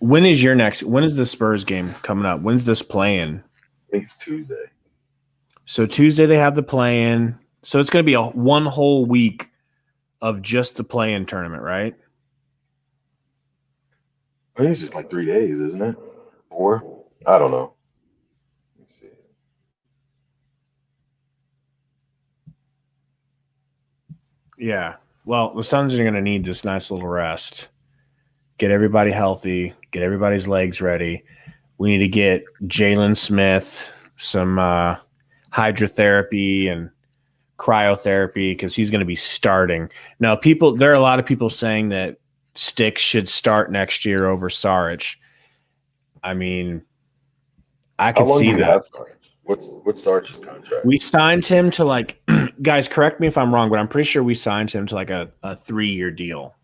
when is the Spurs game coming up? When's this play-in? I think it's Tuesday. So Tuesday they have the play-in. So it's going to be one whole week of just the play-in tournament, right? I think it's just like 3 days, isn't it? 4? I don't know. Let me see. Yeah. Well, the Suns are going to need this nice little rest. Get everybody healthy. Get everybody's legs ready. We need to get Jalen Smith some hydrotherapy and cryotherapy because he's going to be starting. Now, there are a lot of people saying that Sticks should start next year over Saric. I mean, I could see that. What's Sarge's contract? We signed him to like, guys, correct me if I'm wrong, but I'm pretty sure we signed him to like a 3-year deal.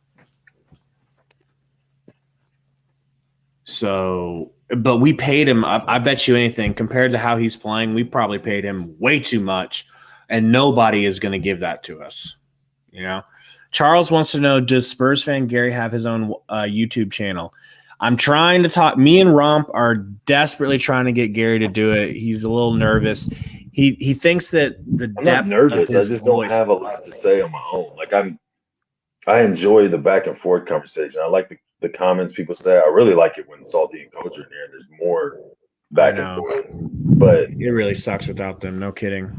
So, but we paid him. I bet you anything compared to how he's playing, we probably paid him way too much, and nobody is going to give that to us. You know, Charles wants to know: does Spurs fan Gary have his own YouTube channel? I'm trying to talk. Me and Romp are desperately trying to get Gary to do it. He's a little nervous. He thinks that the I'm depth not nervous. of his I just voice, don't have a lot to say on my own. Like I enjoy the back and forth conversation. I like the comments people say. I really like it when Salty and Coach are in there and there's more back and forth. But it really sucks without them. No kidding.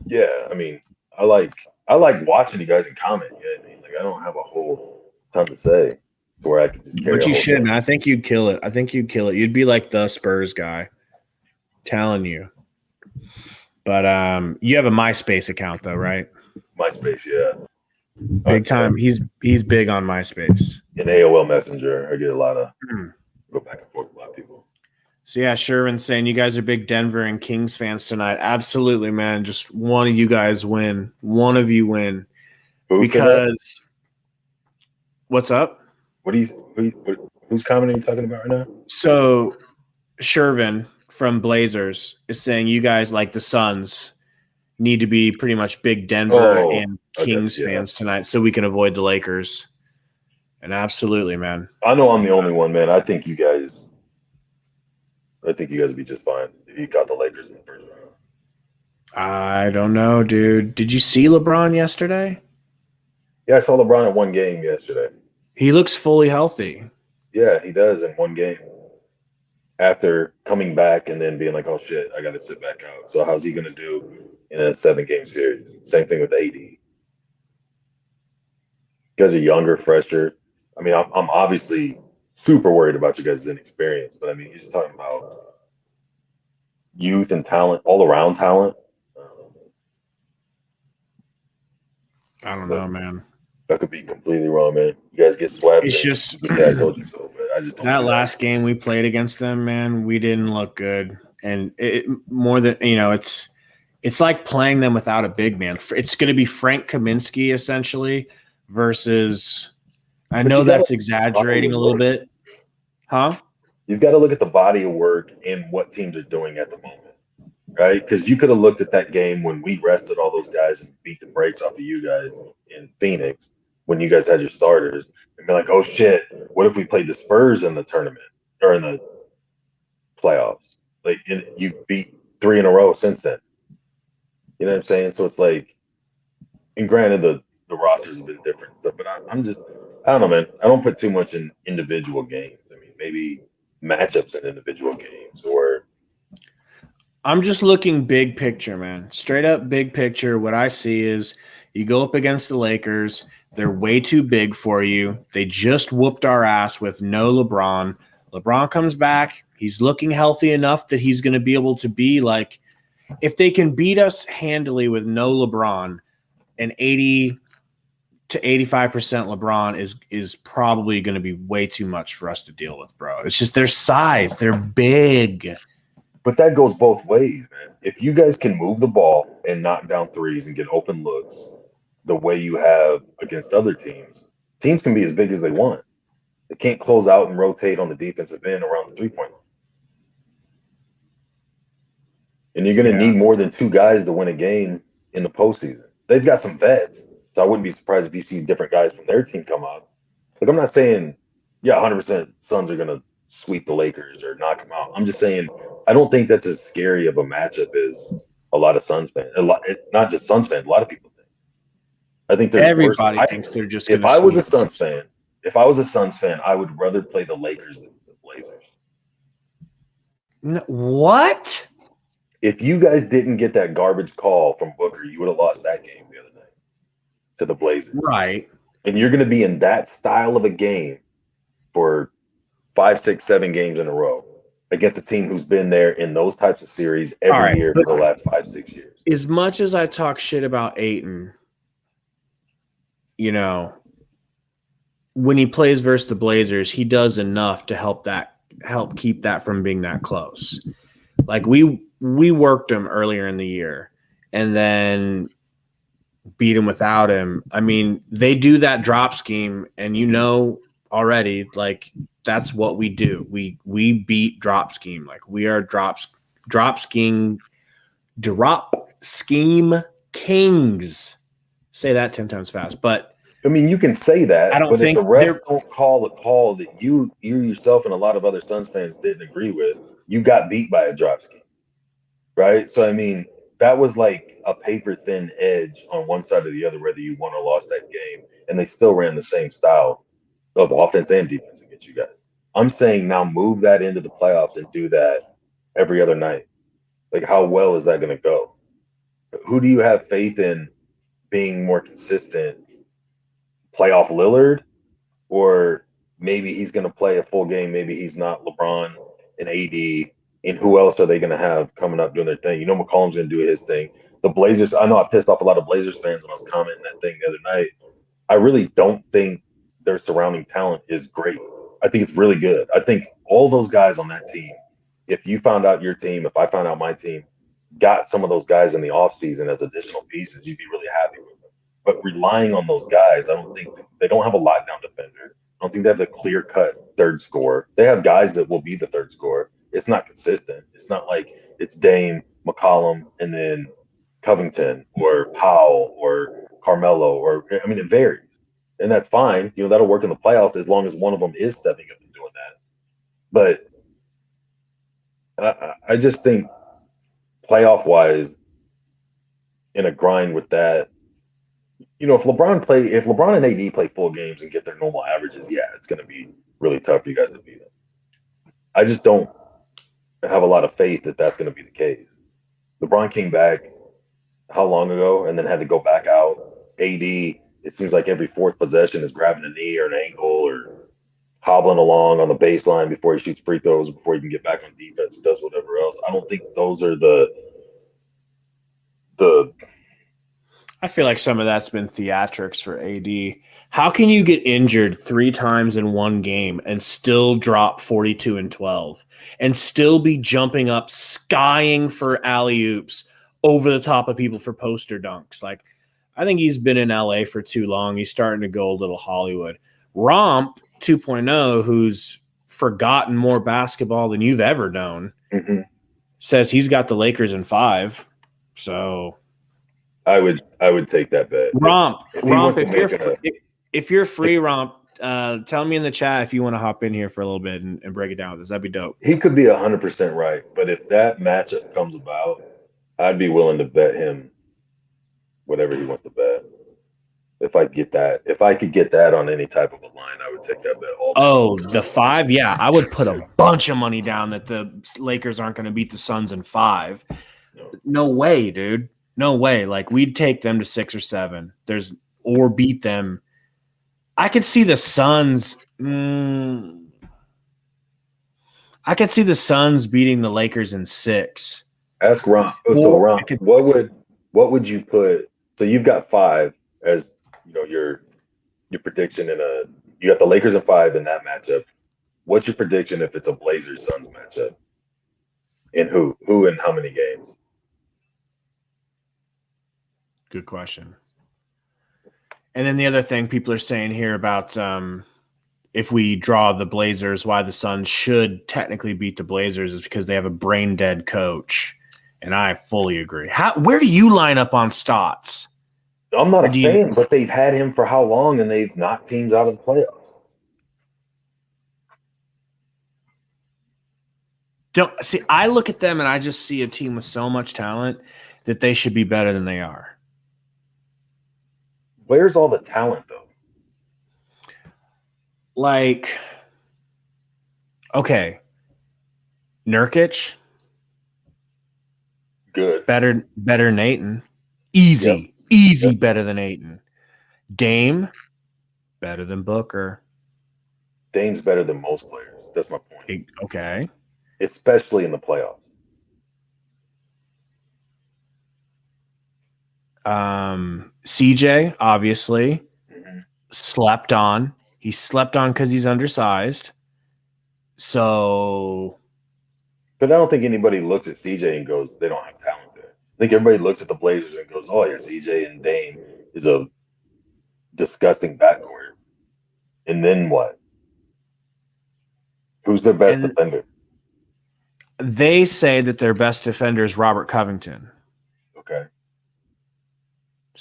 Yeah, I mean, I like watching you guys and comment. You know what I mean? Like I don't have a whole ton to say where I could just carry. But you should, man. I think you'd kill it. You'd be like the Spurs guy. Telling you. But you have a MySpace account though, right? MySpace, yeah. Big time. He's big on MySpace. In AOL Messenger, I get a lot of go back and forth with a lot of people. So yeah, Sherwin's saying you guys are big Denver and Kings fans tonight. Absolutely, man. Just one of you guys win. One of you win. Because what's up? Who's commenting you talking about right now? So Shervin from Blazers is saying you guys, like the Suns, need to be pretty much big Denver and Kings fans tonight so we can avoid the Lakers. And absolutely, man. I know I'm the only one, man. I think you guys would be just fine if you got the Lakers in the first round. I don't know, dude. Did you see LeBron yesterday? Yeah, I saw LeBron in one game yesterday. He looks fully healthy. Yeah, he does in one game. After coming back and then being like, oh, shit, I got to sit back out. So how's he going to do in a 7-game series? Same thing with AD. You guys are younger, fresher. I mean, I'm obviously super worried about you guys' inexperience, but I mean, you're just talking about youth and talent, all around talent. I don't know, man. That could be completely wrong, man. You guys get swept. It's just I told you so, but I just don't. That last game we played against them, man, we didn't look good, and more than it's like playing them without a big man. It's going to be Frank Kaminsky essentially versus. I know that's exaggerating a little bit, huh? You've got to look at the body of work and what teams are doing at the moment, right? Because you could have looked at that game when we rested all those guys and beat the brakes off of you guys in Phoenix when you guys had your starters and be like, oh shit, what if we played the Spurs in the tournament or in the playoffs? Like you beat 3 in a row since then. You know what I'm saying? So it's like, and granted the rosters have been different and stuff, but I don't know, man. I don't put too much in individual games. I mean, maybe matchups in individual games or. I'm just looking big picture, man. Straight up big picture. What I see is you go up against the Lakers. They're way too big for you. They just whooped our ass with no LeBron. LeBron comes back. He's looking healthy enough that he's going to be able to be like if they can beat us handily with no LeBron, an 80 to 85% LeBron is probably going to be way too much for us to deal with, bro. It's just their size. They're big. But that goes both ways, man. If you guys can move the ball and knock down threes and get open looks the way you have against other teams, teams can be as big as they want. They can't close out and rotate on the defensive end around the three-point line. And you're going to need more than two guys to win a game in the postseason. They've got some vets, so I wouldn't be surprised if you see different guys from their team come up. Like, I'm not saying, 100% Suns are going to sweep the Lakers or knock them out. I'm just saying I don't think that's as scary of a matchup as a lot of Suns fans. Not just Suns fans, a lot of people think. I think there's everybody thinks they're just. If I was a Suns fan, I would rather play the Lakers than the Blazers. What? If you guys didn't get that garbage call from Booker, you would have lost that game the other night to the Blazers. Right. And you're going to be in that style of a game for 5, 6, 7 games in a row against a team who's been there in those types of series every year for the last 5, 6 years. As much as I talk shit about Ayton, when he plays versus the Blazers, he does enough to help keep that from being that close. Like we worked him earlier in the year and then beat him without him. I mean, they do that drop scheme, and already, like, that's what we do. We beat drop scheme. Like, we are drop scheme kings. Say that 10 times fast. But I mean, you can say that. I don't think if the refs don't call the call that you yourself and a lot of other Suns fans didn't agree with, you got beat by a drop scheme, right? So I mean, that was like a paper thin edge on one side or the other, whether you won or lost that game, and they still ran the same style of offense and defense against you guys. I'm saying now move that into the playoffs and do that every other night. Like, how well is that going to go? Who do you have faith in being more consistent? Playoff Lillard, or maybe he's going to play a full game. Maybe he's not LeBron and AD. And who else are they going to have coming up doing their thing? McCollum's going to do his thing. The Blazers, I know I pissed off a lot of Blazers fans when I was commenting that thing the other night. I really don't think their surrounding talent is great. I think it's really good. I think all those guys on that team, if you found out your team, if I found out my team, got some of those guys in the offseason as additional pieces, you'd be really happy with them. But relying on those guys, I don't think they don't have a lockdown defender. I don't think they have a clear-cut third scorer. They have guys that will be the third scorer. It's not consistent. It's not like it's Dame, McCollum, and then Covington or Powell or Carmelo. It varies. And that's fine. That'll work in the playoffs as long as one of them is stepping up and doing that. But I just think playoff-wise, in a grind with that, if LeBron and AD play full games and get their normal averages, it's going to be really tough for you guys to beat them. I just don't have a lot of faith that that's going to be the case. LeBron came back how long ago and then had to go back out. AD, it seems like every fourth possession is grabbing a knee or an ankle or hobbling along on the baseline before he shoots free throws, before he can get back on defense or does whatever else. I don't think those are the I feel like some of that's been theatrics for AD. How can you get injured 3 times in one game and still drop 42 and 12 and still be jumping up, skying for alley-oops over the top of people for poster dunks? Like, I think he's been in LA for too long. He's starting to go a little Hollywood. Romp 2.0, who's forgotten more basketball than you've ever known, says he's got the Lakers in 5. So I would take that bet. Romp, if you're free, Romp, tell me in the chat if you want to hop in here for a little bit and break it down with us. That'd be dope. He could be 100% right, but if that matchup comes about, I'd be willing to bet him whatever he wants to bet. If I could get that on any type of a line, I would take that bet all day. Oh, the 5? Yeah, I would put a bunch of money down that the Lakers aren't going to beat the Suns in 5. No way, dude. No way. Like, we'd take them to 6 or 7. Or beat them. I could see the Suns. I could see the Suns beating the Lakers in 6. Ask Ron. So Ron, what would you put? So you've got 5 as your prediction you got the Lakers in 5 in that matchup. What's your prediction if it's a Blazers Suns matchup? And who and how many games? Good question. And then the other thing people are saying here about if we draw the Blazers, why the Suns should technically beat the Blazers is because they have a brain dead coach. And I fully agree. Where do you line up on Stotts? I'm not a fan, but they've had him for how long, and they've knocked teams out of the playoffs. I look at them and I just see a team with so much talent that they should be better than they are. Where's all the talent, though? Like, okay, Nurkic, good, better than Ayton, easy, better than Ayton. Dame, better than Booker. Dame's better than most players. That's my point. Okay, especially in the playoffs. CJ obviously slept on. He slept on because he's undersized. So, but I don't think anybody looks at CJ and goes, they don't have talent there. I think everybody looks at the Blazers and goes, oh yeah, CJ and Dame is a disgusting backcourt. And then what? Who's their best defender? They say that their best defender is Robert Covington. Okay.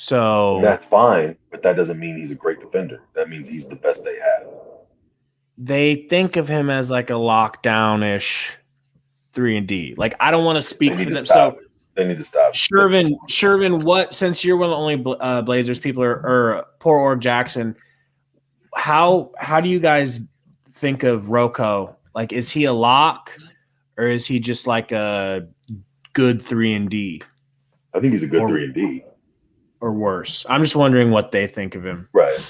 So and that's fine, but that doesn't mean he's a great defender. That means he's the best they have. They think of him as like a lockdown-ish 3-and-D. Like, I don't want to speak for them. So they need to stop. Shervin, what, since you're one of the only Blazers people or poor Org Jackson, how do you guys think of Rocco? Like, is he a lock or is he just like a good 3-and-D? I think he's a good 3-and-D. Or worse. I'm just wondering what they think of him. Right.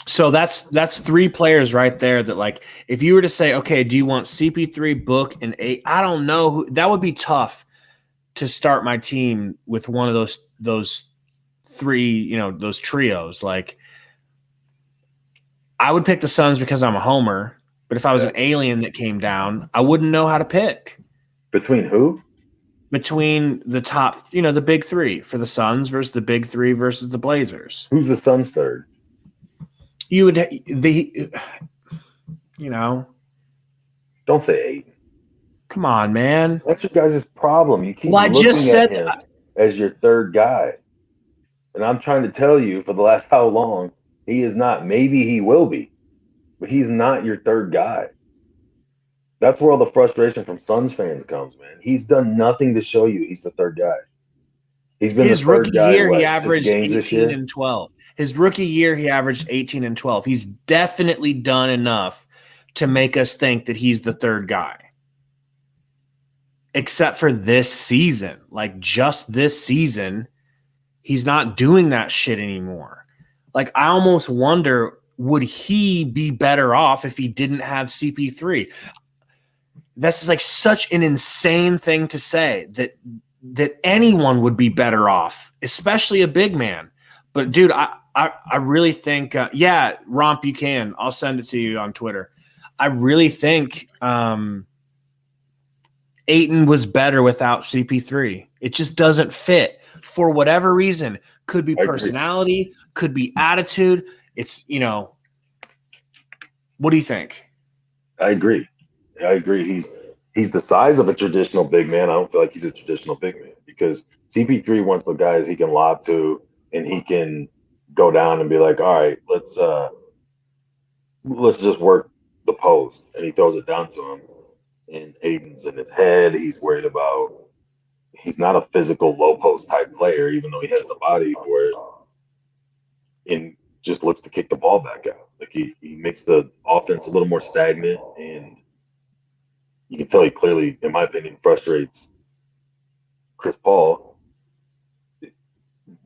So that's 3 players right there that, like, if you were to say, okay, do you want CP3, Book, and 8? I don't know. That would be tough to start my team with one of those 3, those trios. Like, I would pick the Suns because I'm a homer, but if I was an alien that came down, I wouldn't know how to pick. Between who? Between the top, the big 3 for the Suns versus the big 3 versus the Blazers. Who's the Suns' third? You would, Don't say 8. Come on, man. That's your guys' problem. You keep looking at him as your third guy. And I'm trying to tell you for the last how long, he is not. Maybe he will be, but he's not your third guy. That's where all the frustration from Suns fans comes, man. He's done nothing to show you he's the third guy. He's been his rookie year. He averaged 18 and 12. His rookie year, he averaged 18 and 12. He's definitely done enough to make us think that he's the third guy. Except for this season. Like, just this season, he's not doing that shit anymore. Like, I almost wonder, would he be better off if he didn't have CP3? That's like such an insane thing to say, that anyone would be better off, especially a big man. But dude, I really think, Romp, you can. I'll send it to you on Twitter. I really think Ayton was better without CP3. It just doesn't fit for whatever reason. Could be personality, could be attitude. It's, what do you think? I agree. He's the size of a traditional big man. I don't feel like he's a traditional big man because CP3 wants the guys he can lob to and he can go down and be like, all right, let's just work the post, and he throws it down to him. And Aiden's in his head. He's worried about. He's not a physical low post type player, even though he has the body for it, and just looks to kick the ball back out. Like he makes the offense a little more stagnant, and you can tell he clearly, in my opinion, frustrates Chris Paul.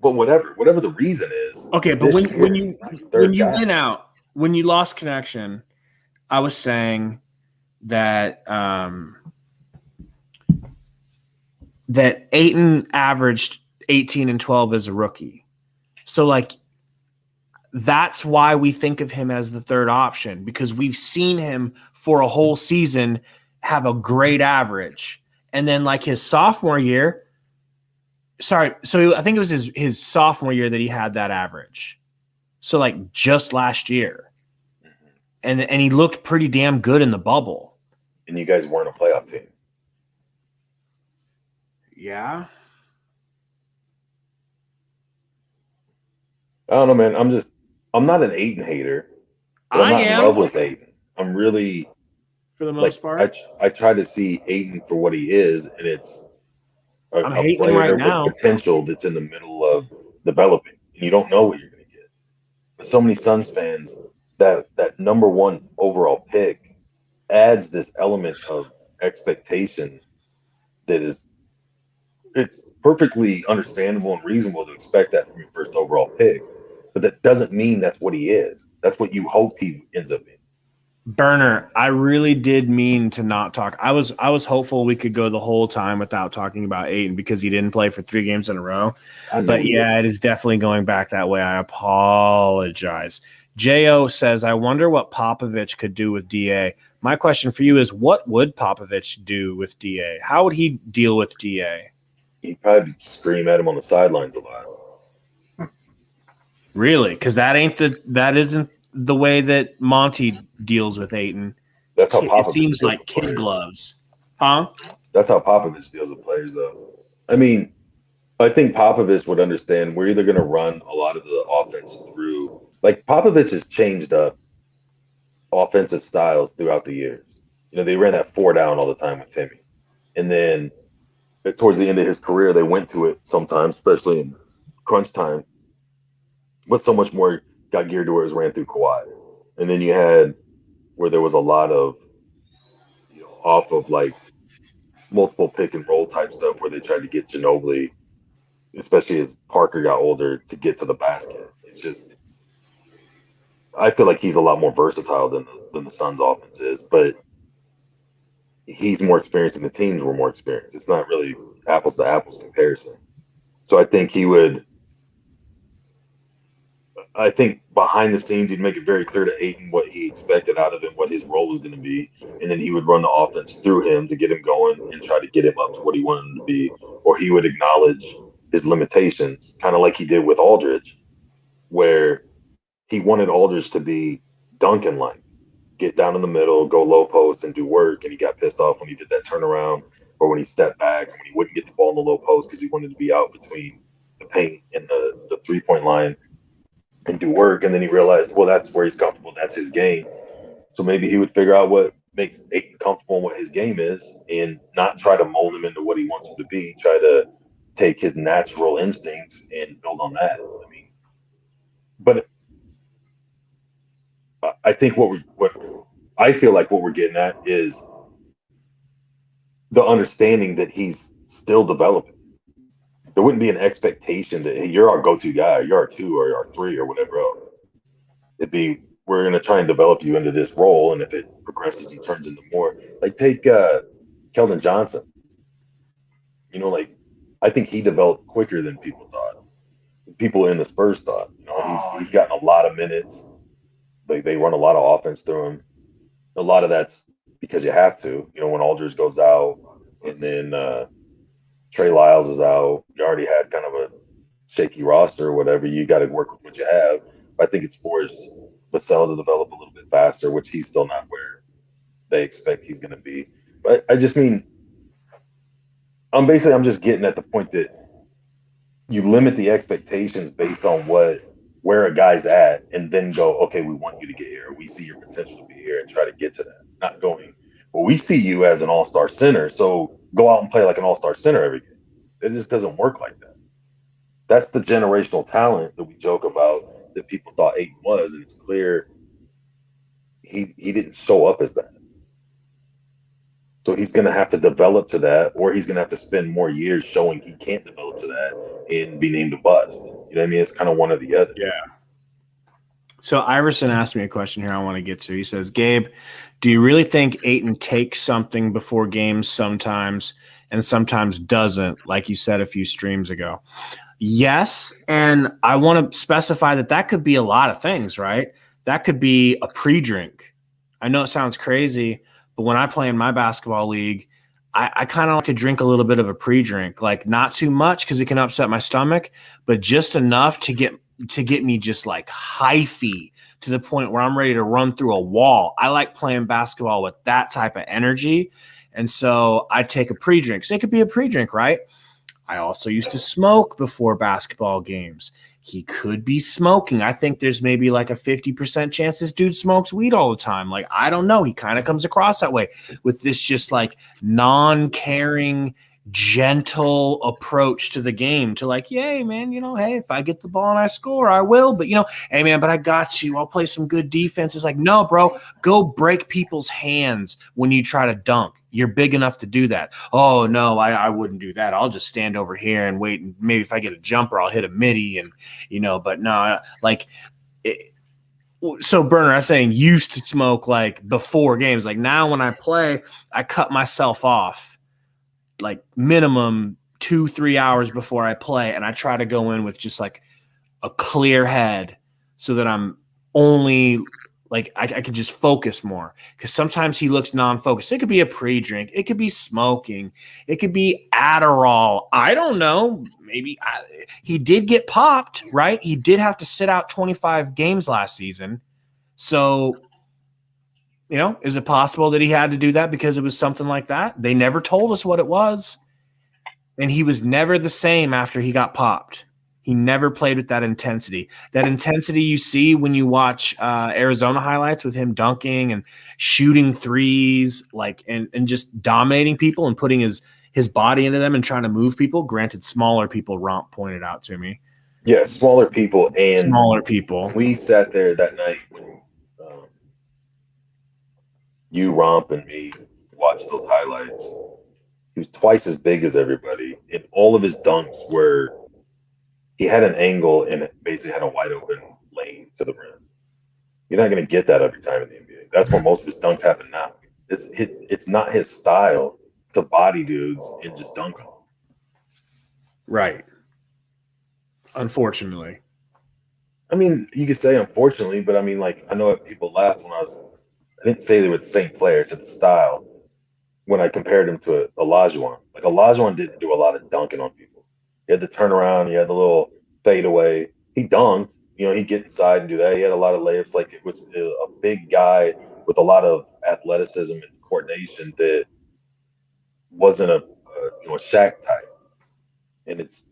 But whatever the reason is. Okay, but when you went out, when you lost connection, I was saying that that Ayton averaged 18 and 12 as a rookie. So, like, that's why we think of him as the third option, because we've seen him for a whole season have a great average. And then, like, his sophomore year, so I think it was his sophomore year that he had that average. So, like, just last year. And he looked pretty damn good in the bubble. And you guys weren't a playoff team. Yeah. I don't know, man. I'm not an Ayton hater. But I'm not in love with Ayton. I'm really, for the most part. I try to see Ayton for what he is, and it's I'm a hating player right with now. potential that's in the middle of developing, and you don't know what you're going to get. But so many Suns fans, that number one overall pick adds this element of expectation that it's perfectly understandable and reasonable to expect that from your first overall pick, but that doesn't mean that's what he is. That's what you hope he ends up being. Burner, I really did mean to not talk. I was hopeful we could go the whole time without talking about Ayton because he didn't play for 3 games in a row. But yeah, it is definitely going back that way. I apologize. J.O. says, I wonder what Popovich could do with DA. My question for you is, what would Popovich do with DA? How would he deal with DA? He'd probably scream at him on the sidelines a lot. Really? Because that isn't the way that Monty deals with Ayton. That's how Popovich it seems like kid players. Gloves. Huh? That's how Popovich deals with players, though. I mean, I think Popovich would understand we're either going to run a lot of the offense through. Like, Popovich has changed up offensive styles throughout the years. You know, they ran that 4 down all the time with Timmy. And then towards the end of his career, they went to it sometimes, especially in crunch time. But so much more got geared to where it was ran through Kawhi. And then you had where there was a lot of, off of like multiple pick and roll type stuff where they tried to get Ginobili, especially as Parker got older, to get to the basket. It's just, I feel like he's a lot more versatile than the Suns' offense is, but he's more experienced and the teams were more experienced. It's not really apples to apples comparison. So I think behind the scenes, he'd make it very clear to Ayton what he expected out of him, what his role was going to be. And then he would run the offense through him to get him going and try to get him up to what he wanted him to be. Or he would acknowledge his limitations, kind of like he did with Aldridge, where he wanted Aldridge to be Duncan-like, get down in the middle, go low post and do work. And he got pissed off when he did that turnaround or when he stepped back and when he wouldn't get the ball in the low post because he wanted to be out between the paint and the three-point line and do work. And then he realized, well, that's where he's comfortable. That's his game. So maybe he would figure out what makes Ayton comfortable and what his game is and not try to mold him into what he wants him to be. Try to take his natural instincts and build on that. I mean, but I think what I feel like what we're getting at is the understanding that he's still developing. There wouldn't be an expectation that, hey, you're our go-to guy, you're our 2 or our 3 or whatever else. It'd be, we're going to try and develop you into this role, and if it progresses and turns into more, like take Keldon Johnson. You know, like I think he developed quicker than people thought. People in the Spurs thought. You know, he's gotten a lot of minutes. They run a lot of offense through him. A lot of that's because you have to. You know, when Aldridge goes out, and then Trey Lyles is out, you already had kind of a shaky roster or whatever. You got to work with what you have. But I think it's forced Vassell to develop a little bit faster, which he's still not where they expect he's going to be. But I just mean, I'm just getting at the point that you limit the expectations based on where a guy's at, and then go, okay, we want you to get here. We see your potential to be here, and try to get to that. Not going, well, we see you as an all-star center, so go out and play like an all-star center every game. It just doesn't work like that. That's the generational talent that we joke about that people thought Ayton was, and it's clear he didn't show up as that. So he's going to have to develop to that, or he's going to have to spend more years showing he can't develop to that and be named a bust. You know what I mean? It's kind of one or the other. Yeah. So Iverson asked me a question here I want to get to. He says, Gabe, do you really think Ayton takes something before games sometimes and sometimes doesn't, like you said a few streams ago. Yes, and I want to specify that could be a lot of things, right? That could be a pre-drink. I know it sounds crazy, but when I play in my basketball league, I kind of like to drink a little bit of a pre-drink, like not too much because it can upset my stomach, but just enough to get me just like hyphy to the point where I'm ready to run through a wall. I like playing basketball with that type of energy, and so I take a pre-drink. So it could be a pre-drink, right? I also used to smoke before basketball games. He could be smoking. I think there's maybe like a 50% chance this dude smokes weed all the time. Like, I don't know. He kind of comes across that way with this just like non-caring, gentle approach to the game to like, yay, man, hey, if I get the ball and I score, I will. But, hey, man, but I got you. I'll play some good defense. It's like, no, bro, go break people's hands when you try to dunk. You're big enough to do that. Oh, no, I wouldn't do that. I'll just stand over here and wait. And maybe if I get a jumper, I'll hit a midi. And, but no, like so Burner, I was saying used to smoke like before games. Like now when I play, I cut myself off like minimum 2-3 hours before I play. And I try to go in with just like a clear head so that I'm only like I could just focus more, because sometimes he looks non-focused. It could be a pre-drink. It could be smoking. It could be Adderall. I don't know. Maybe he did get popped, right? He did have to sit out 25 games last season. So, is it possible that he had to do that because it was something like that? They never told us what it was. And he was never the same after he got popped. He never played with that intensity. That intensity you see when you watch Arizona highlights with him dunking and shooting threes, like and just dominating people and putting his body into them and trying to move people. Granted, smaller people, Romp pointed out to me. Yeah, smaller people and smaller people. We sat there that night when you, Romp, and me watched those highlights. He was twice as big as everybody, and all of his dunks were. He had an angle and basically had a wide open lane to the rim. You're not going to get that every time in the NBA. That's where most of his dunks happen now. It's not his style to body dudes and just dunk on them. Right. Unfortunately. I mean, you could say unfortunately, but I mean, like, I know people laughed when I didn't say they were the same player, I said the style when I compared him to Olajuwon. Like, Olajuwon didn't do a lot of dunking on people. He had the turnaround. He had the little fadeaway. He dunked. He'd get inside and do that. He had a lot of layups. Like, it was a big guy with a lot of athleticism and coordination that wasn't a Shaq type. And it's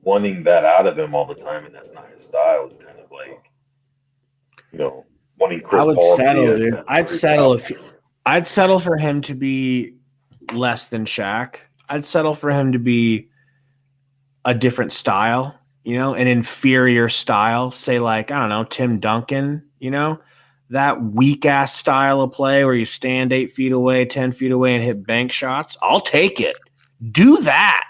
wanting that out of him all the time, and that's not his style. It's kind of like, wanting Chris I would Paul settle, to be dude. I'd settle for him to be less than Shaq. I'd settle for him to be a different style, an inferior style. Say like, I don't know, Tim Duncan, that weak ass style of play where you stand 8 feet away, 10 feet away and hit bank shots. I'll take it. Do that.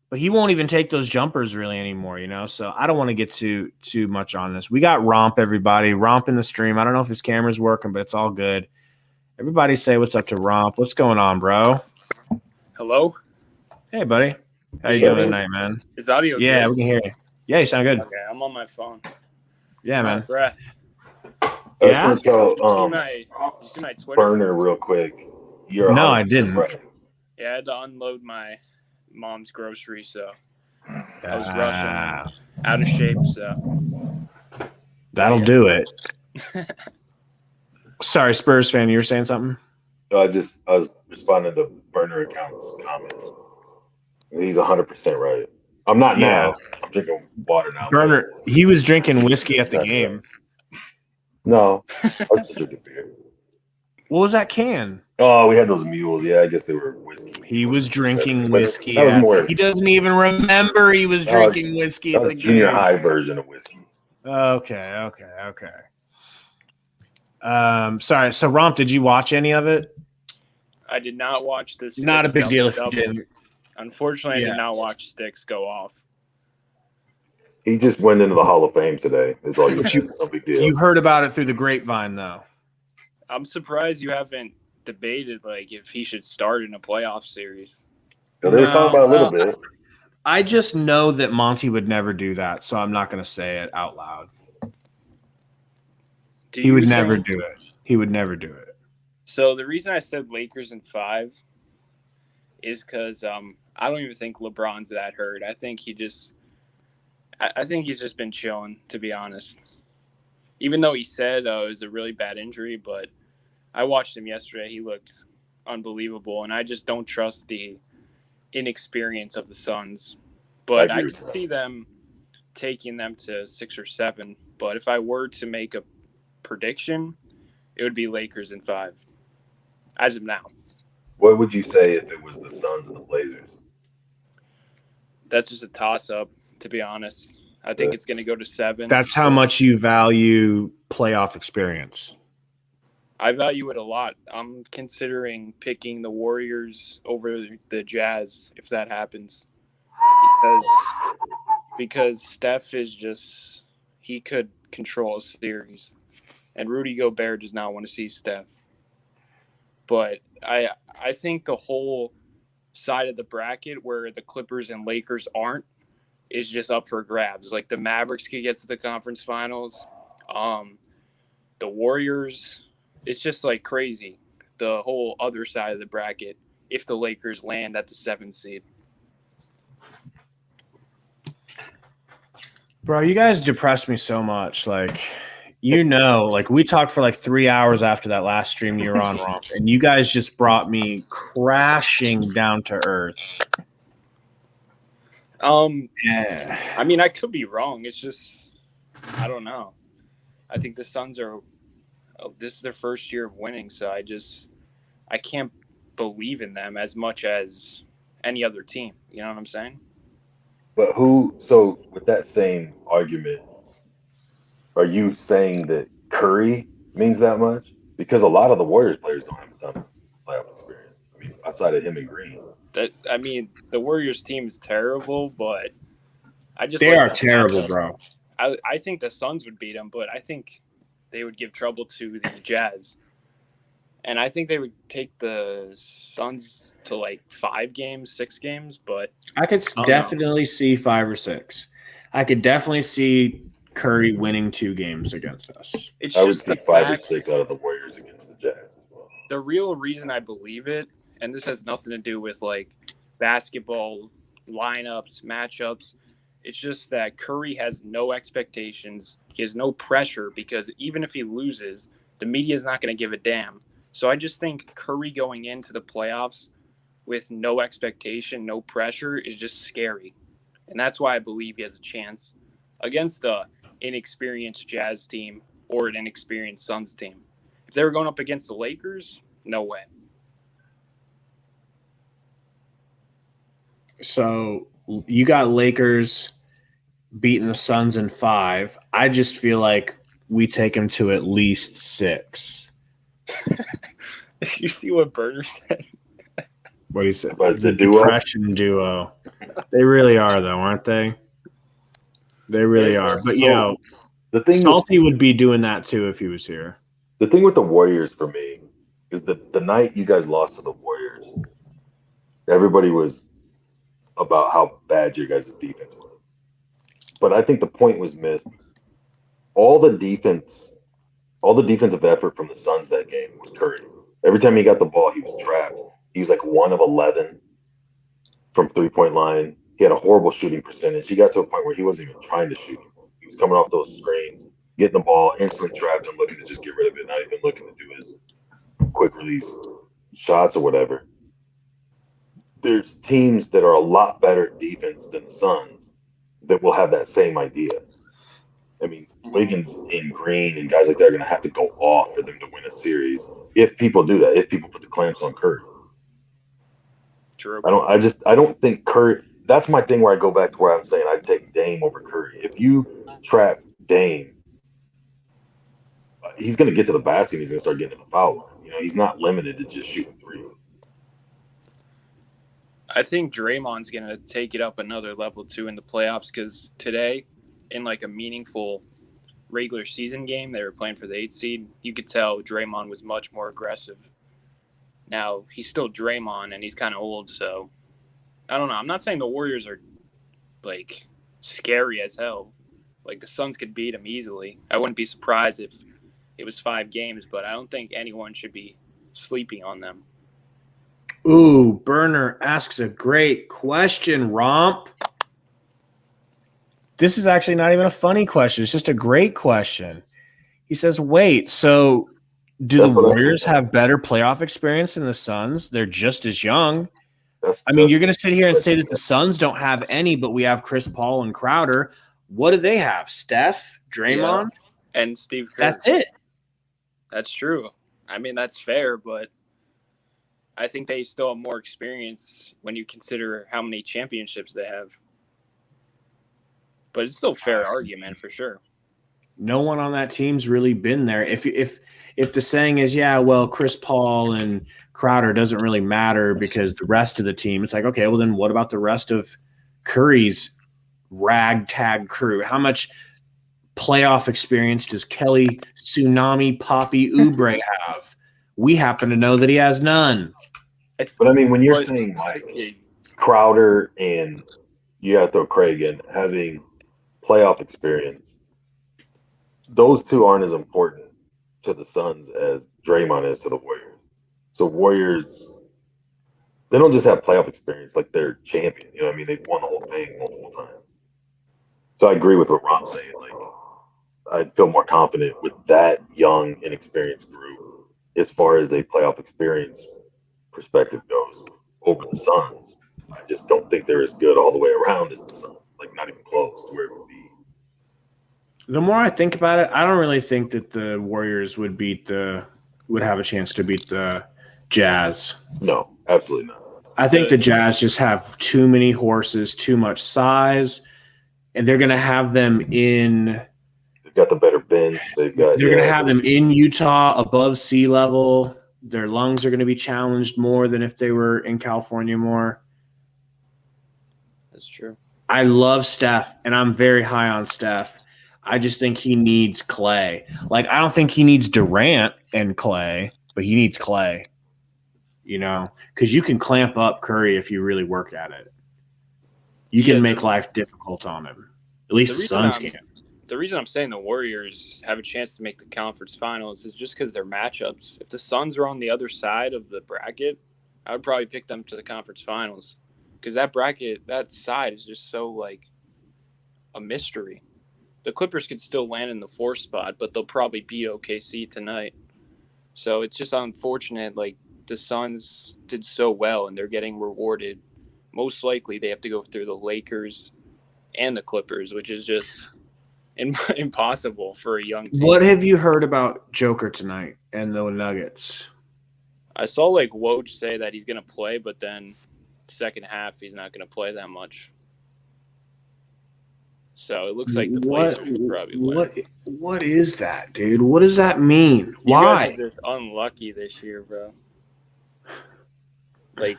But he won't even take those jumpers really anymore, So I don't want to get too much on this. We got Romp, everybody. Romp in the stream. I don't know if his camera's working, but it's all good. Everybody say what's up to Romp. What's going on, bro? Hello? Hey, buddy. How you doing tonight, man? Is audio good? Yeah, we can hear you. Yeah, you sound good. Okay, I'm on my phone. Yeah, man. Breath. Yeah? So, Did you see my Twitter? Burner, real quick. No, I didn't. Right. Yeah, I had to unload my mom's groceries, so I was rushing, out of shape, so. That'll do it. Sorry, Spurs fan, you were saying something? I was responding to Burner account's comments. He's 100% right. I'm not now. I'm drinking water now. Burner, he was drinking whiskey at the game. No, I was just drinking beer. What was that can? Oh, we had those mules. Yeah, I guess they were whiskey. He was drinking whiskey. That was more. He doesn't even remember he was drinking whiskey at the game. Junior high version of whiskey. Okay. Sorry. So, Romp, did you watch any of it? I did not watch this. Not a big deal if you didn't. Unfortunately, I did not watch Sticks go off. He just went into the Hall of Fame today. Is all you. No big deal. You heard about it through the grapevine, though. I'm surprised you haven't debated like if he should start in a playoff series. They were talking about a little bit. I just know that Monty would never do that, so I'm not going to say it out loud. He would never do it. He would never do it. So the reason I said Lakers in 5 is because I don't even think LeBron's that hurt. I think he's just been chilling, to be honest. Even though he said it was a really bad injury, but I watched him yesterday. He looked unbelievable, and I just don't trust the inexperience of the Suns. But I could see them taking them to 6 or 7. But if I were to make a prediction, it would be Lakers in 5, as of now. What would you say if it was the Suns and the Blazers? That's just a toss-up, to be honest. I think it's going to go to 7. That's how much you value playoff experience. I value it a lot. I'm considering picking the Warriors over the Jazz if that happens. Because Steph is just – he could control a series. And Rudy Gobert does not want to see Steph. But I think the whole side of the bracket where the Clippers and Lakers aren't is just up for grabs. Like the Mavericks could get to the conference finals. The Warriors, it's just like crazy. The whole other side of the bracket if the Lakers land at the 7th seed. Bro, you guys depress me so much. Like, we talked for like 3 hours after that last stream you were on, Romp, and you guys just brought me crashing down to earth. Yeah. I mean, I could be wrong. It's just, I don't know. I think the Suns this is their first year of winning, so I can't believe in them as much as any other team. You know what I'm saying? But so with that same argument, are you saying that Curry means that much? Because a lot of the Warriors players don't have a ton of playoff experience. I mean, outside of him and Green. The Warriors team is terrible, but they are terrible, bro. I think the Suns would beat them, but I think they would give trouble to the Jazz. And I think they would take the Suns to like 5 games, 6 games, but I could definitely see 5 or 6. I could definitely see Curry winning 2 games against us. I would see 5 or 6 out of the Warriors against the Jazz as well. The real reason I believe it, and this has nothing to do with like basketball lineups, matchups, it's just that Curry has no expectations. He has no pressure because even if he loses, the media is not going to give a damn. So I just think Curry going into the playoffs with no expectation, no pressure is just scary. And that's why I believe he has a chance against an inexperienced Jazz team or an inexperienced Suns team. If they were going up against the Lakers, no way. So you got Lakers beating the Suns in 5. I just feel like we take them to at least 6. You see what Berger said? What he said? But the depression duo. They really are, though, aren't they? They really are. But, the thing Salty would be doing that, too, if he was here. The thing with the Warriors for me is that the night you guys lost to the Warriors, everybody was about how bad your guys' defense was. But I think the point was missed. All the defensive effort from the Suns that game was Curry. Every time he got the ball, he was trapped. He was like 1 of 11 from 3-point line. He had a horrible shooting percentage. He got to a point where he wasn't even trying to shoot. He was coming off those screens, getting the ball, instantly trapped and looking to just get rid of it, not even looking to do his quick release shots or whatever. There's teams that are a lot better at defense than the Suns that will have that same idea. I mean, Wiggins and Green and guys like that are going to have to go off for them to win a series if people do that, if people put the clamps on Curry. True. I don't think Curry. That's my thing where I go back to where I'm saying I'd take Dame over Curry. If you trap Dame, he's going to get to the basket and he's going to start getting to the foul line. He's not limited to just shooting 3. I think Draymond's going to take it up another level too in the playoffs because today, in like a meaningful regular season game, they were playing for the 8th seed. You could tell Draymond was much more aggressive. Now, he's still Draymond, and he's kind of old, so I don't know. I'm not saying the Warriors are, like, scary as hell. Like, the Suns could beat them easily. I wouldn't be surprised if it was 5 games, but I don't think anyone should be sleeping on them. Ooh, Burner asks a great question, Romp. This is actually not even a funny question. It's just a great question. He says, wait, so do That's the what I Warriors think. have better playoff experience than the Suns? They're just as young. That's, I mean, that's you're going to sit here and say that the Suns don't have any, but we have Chris Paul and Crowder. What do they have? Steph, Draymond? And Steve Kerr. That's it. That's true. I mean, that's fair, but I think they still have more experience when you consider how many championships they have. But it's still a fair argument for sure. No one on that team's really been there. If the saying is, yeah, well, Chris Paul and Crowder doesn't really matter because the rest of the team, it's like, okay, well then what about the rest of Curry's ragtag crew? How much playoff experience does Kelly Tsunami Poppy Oubre have? We happen to know that he has none. But I mean, when you're saying like Crowder and you got to throw Craig in, having playoff experience, those two aren't as important to the Suns as Draymond is to the Warriors. So Warriors, they don't just have playoff experience, like they're champion. You know what I mean? They've won the whole thing multiple times. So I agree with what Rob's saying. Like, I'd feel more confident with that young, inexperienced group as far as a playoff experience perspective goes over the Suns. I just don't think they're as good all the way around as the Suns. Like, not even close to where it would be. The more I think about it, I don't really think that the Warriors would have a chance to beat the Jazz. No, absolutely not. I think the Jazz just have too many horses, too much size, and they're going to have them in. They've got the better bench. They're going to have them in Utah above sea level. Their lungs are going to be challenged more than if they were in California more. That's true. I love Steph, and I'm very high on Steph. I just think he needs Clay. Like, I don't think he needs Durant and Clay, but he needs Clay, you know, because you can clamp up Curry if you really work at it. You can make life difficult on him. At least the Suns can. The reason I'm saying the Warriors have a chance to make the conference finals is just because their matchups. If the Suns are on the other side of the bracket, I would probably pick them to the conference finals because that bracket, that side is just so, like, a mystery. The Clippers could still land in the 4th spot, but they'll probably beat OKC tonight. So it's just unfortunate. Like, the Suns did so well, and they're getting rewarded. Most likely they have to go through the Lakers and the Clippers, which is just impossible for a young team. What have you heard about Joker tonight and the Nuggets? I saw, like, Woj say that he's going to play, but then second half he's not going to play that much. So it looks like the Blazers will probably win. What is that, dude? What does that mean? Why? You guys are just unlucky this year, bro. Like,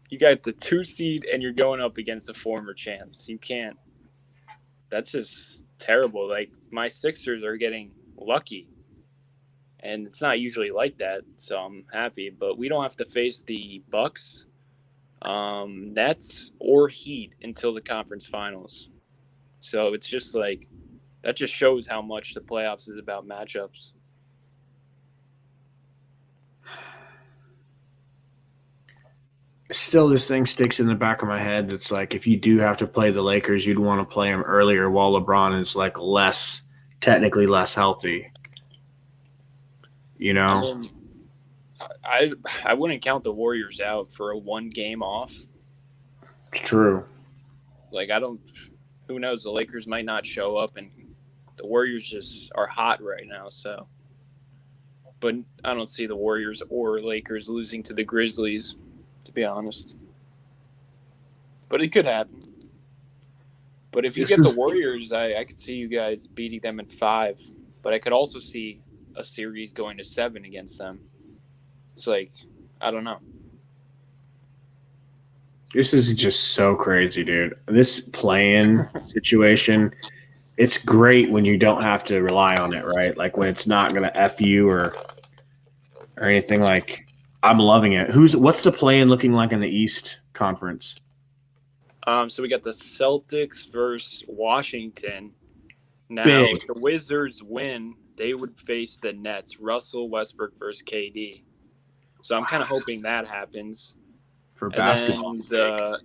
you got the 2 seed and you're going up against the former champs. You can't. That's just terrible. Like, my Sixers are getting lucky. And it's not usually like that, so I'm happy. But we don't have to face the Bucks, Nets, or Heat until the conference finals. So it's just like, that just shows how much the playoffs is about matchups. Still, this thing sticks in the back of my head. That's like, if you do have to play the Lakers, you'd want to play them earlier while LeBron is like technically less healthy. You know? I mean, I wouldn't count the Warriors out for a 1 game off. It's true. Like, who knows? The Lakers might not show up, and the Warriors just are hot right now. So, but I don't see the Warriors or Lakers losing to the Grizzlies, to be honest. But it could happen. But if you get the Warriors, I could see you guys beating them in 5. But I could also see a series going to 7 against them. It's like, I don't know. This is just so crazy, dude. This play-in situation, it's great when you don't have to rely on it, right? Like when it's not going to F you or anything like I'm loving it. What's the play-in looking like in the East Conference? So we got the Celtics versus Washington. Now, Big. if the Wizards win, they would face the Nets. Russell Westbrook versus KD. So I'm kind of hoping that happens. For And basketball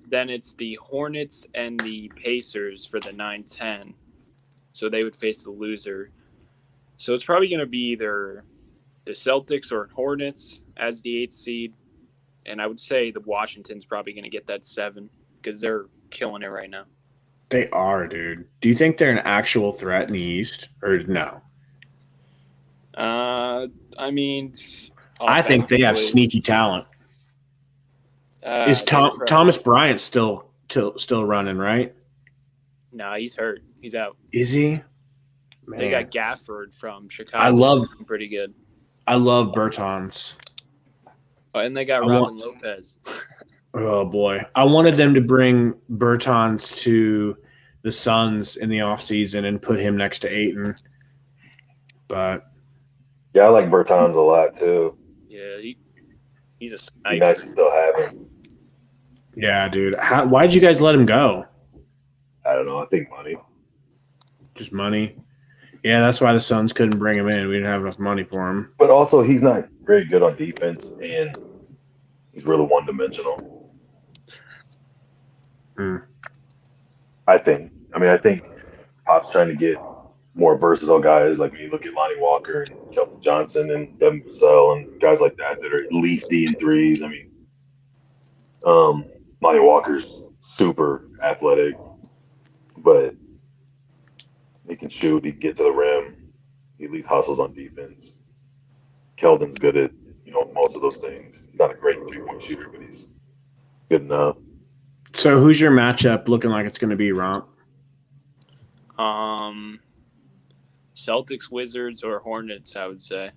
then it's the Hornets and the Pacers for the 9-10. So they would face the loser. So it's probably going to be either the Celtics or Hornets as the 8th seed. And I would say the Washington's probably going to get that 7 because they're killing it right now. They are, dude. Do you think they're an actual threat in the East or no? I mean, I think they have offensively, sneaky talent. Is Thomas Bryant still running, right? No, he's hurt. He's out. Is he? Man. They got Gafford from Chicago. Pretty good. I love Bertans. Oh, and they got Robin Lopez. Oh, boy. I wanted them to bring Bertans to the Suns in the offseason and put him next to Ayton. But yeah, I like Bertans a lot, too. Yeah, he's a sniper. Be nice to still have him. Yeah, dude. Why'd you guys let him go? I don't know. I think money. Just money? Yeah, that's why the Suns couldn't bring him in. We didn't have enough money for him. But also, he's not very good on defense, and he's really one-dimensional. I think Pop's trying to get more versatile guys. Like when you look at Lonnie Walker and Kelvin Johnson and Devin Vassell and guys like that are at least D and threes. I mean, Lonnie Walker's super athletic, but he can shoot. He can get to the rim. He at least hustles on defense. Keldon's good at most of those things. He's not a great 3-point shooter, but he's good enough. So who's your matchup looking like it's going to be, Romp? Celtics, Wizards, or Hornets, I would say.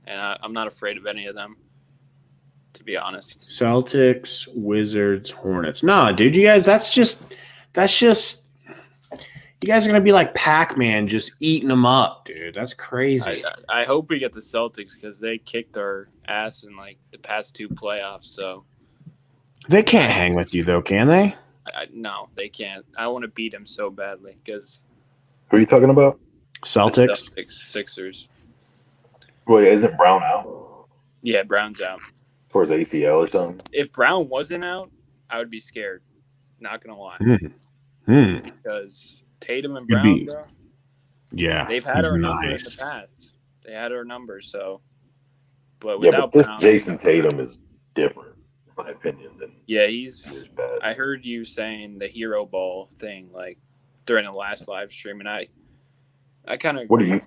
And I'm not afraid of any of them, to be honest. Celtics, Wizards, Hornets. Nah, dude, you guys, that's just you guys are going to be like Pac-Man just eating them up, dude. That's crazy. I hope we get the Celtics because they kicked our ass in like the past 2 playoffs. So they can't hang with you, though, can they? No, they can't. I want to beat them so badly because. Who are you talking about? Celtics? Sixers. Wait, isn't Brown out? Yeah, Brown's out. Towards ACL or something? If Brown wasn't out, I would be scared. Not going to lie. Because Tatum and Brown, bro. Yeah. They've had our number in the past. They had our number, so. But without this Brown, Jason Tatum is different, in my opinion. He's bad. I heard you saying the hero ball thing, like, during the last live stream, and I kind of. What do you?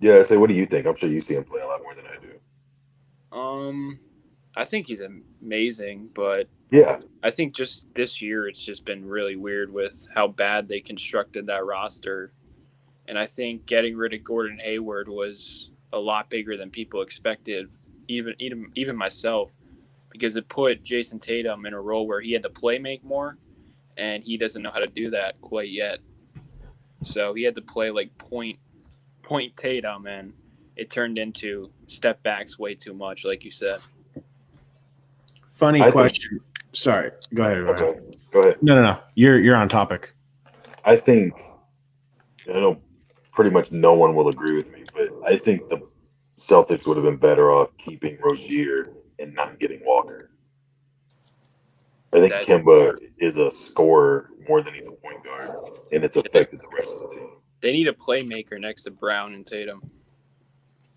Yeah, what do you think? I'm sure you see him play a lot more than I do. I think he's amazing, but yeah, I think just this year it's just been really weird with how bad they constructed that roster, and I think getting rid of Gordon Hayward was a lot bigger than people expected, even myself, because it put Jason Tatum in a role where he had to play make more, and he doesn't know how to do that quite yet. So he had to play like point Tatum, and it turned into step backs way too much, like you said. Funny question. Sorry, go ahead. Okay, go ahead. No. You're on topic. I think I know pretty much no one will agree with me, but I think the Celtics would have been better off keeping Rozier and not getting Walker. I think Kemba is a scorer more than he's a point guard, and it's affected the rest of the team. They need a playmaker next to Brown and Tatum.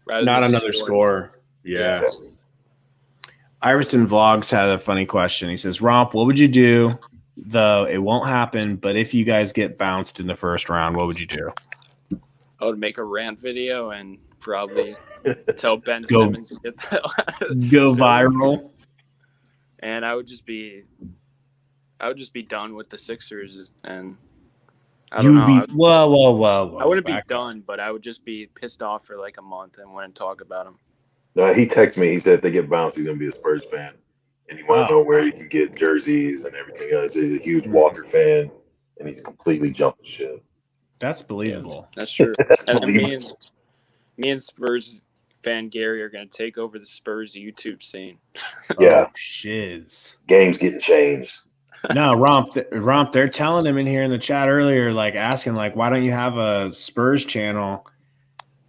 Not another scorer. Yeah. Iverson Vlogs had a funny question. He says, Romp, what would you do, though it won't happen, but if you guys get bounced in the first round, what would you do? I would make a rant video and probably tell Ben Simmons to get that. Go viral. And I would just be done with the Sixers, and I don't know. Whoa. I wouldn't be done, but I would just be pissed off for like a month and wouldn't talk about them. No, he texted me. He said if they get bounced, he's gonna be a Spurs fan, and he want to know where he can get jerseys and everything else. He's a huge Walker fan, and he's completely jumping shit. That's believable. That's true. And me and Spurs Fan Gary are going to take over the Spurs YouTube scene. Yeah. Oh, shiz. Games getting changed. No, Romp, they're telling him in here in the chat earlier, like asking, like, why don't you have a Spurs channel?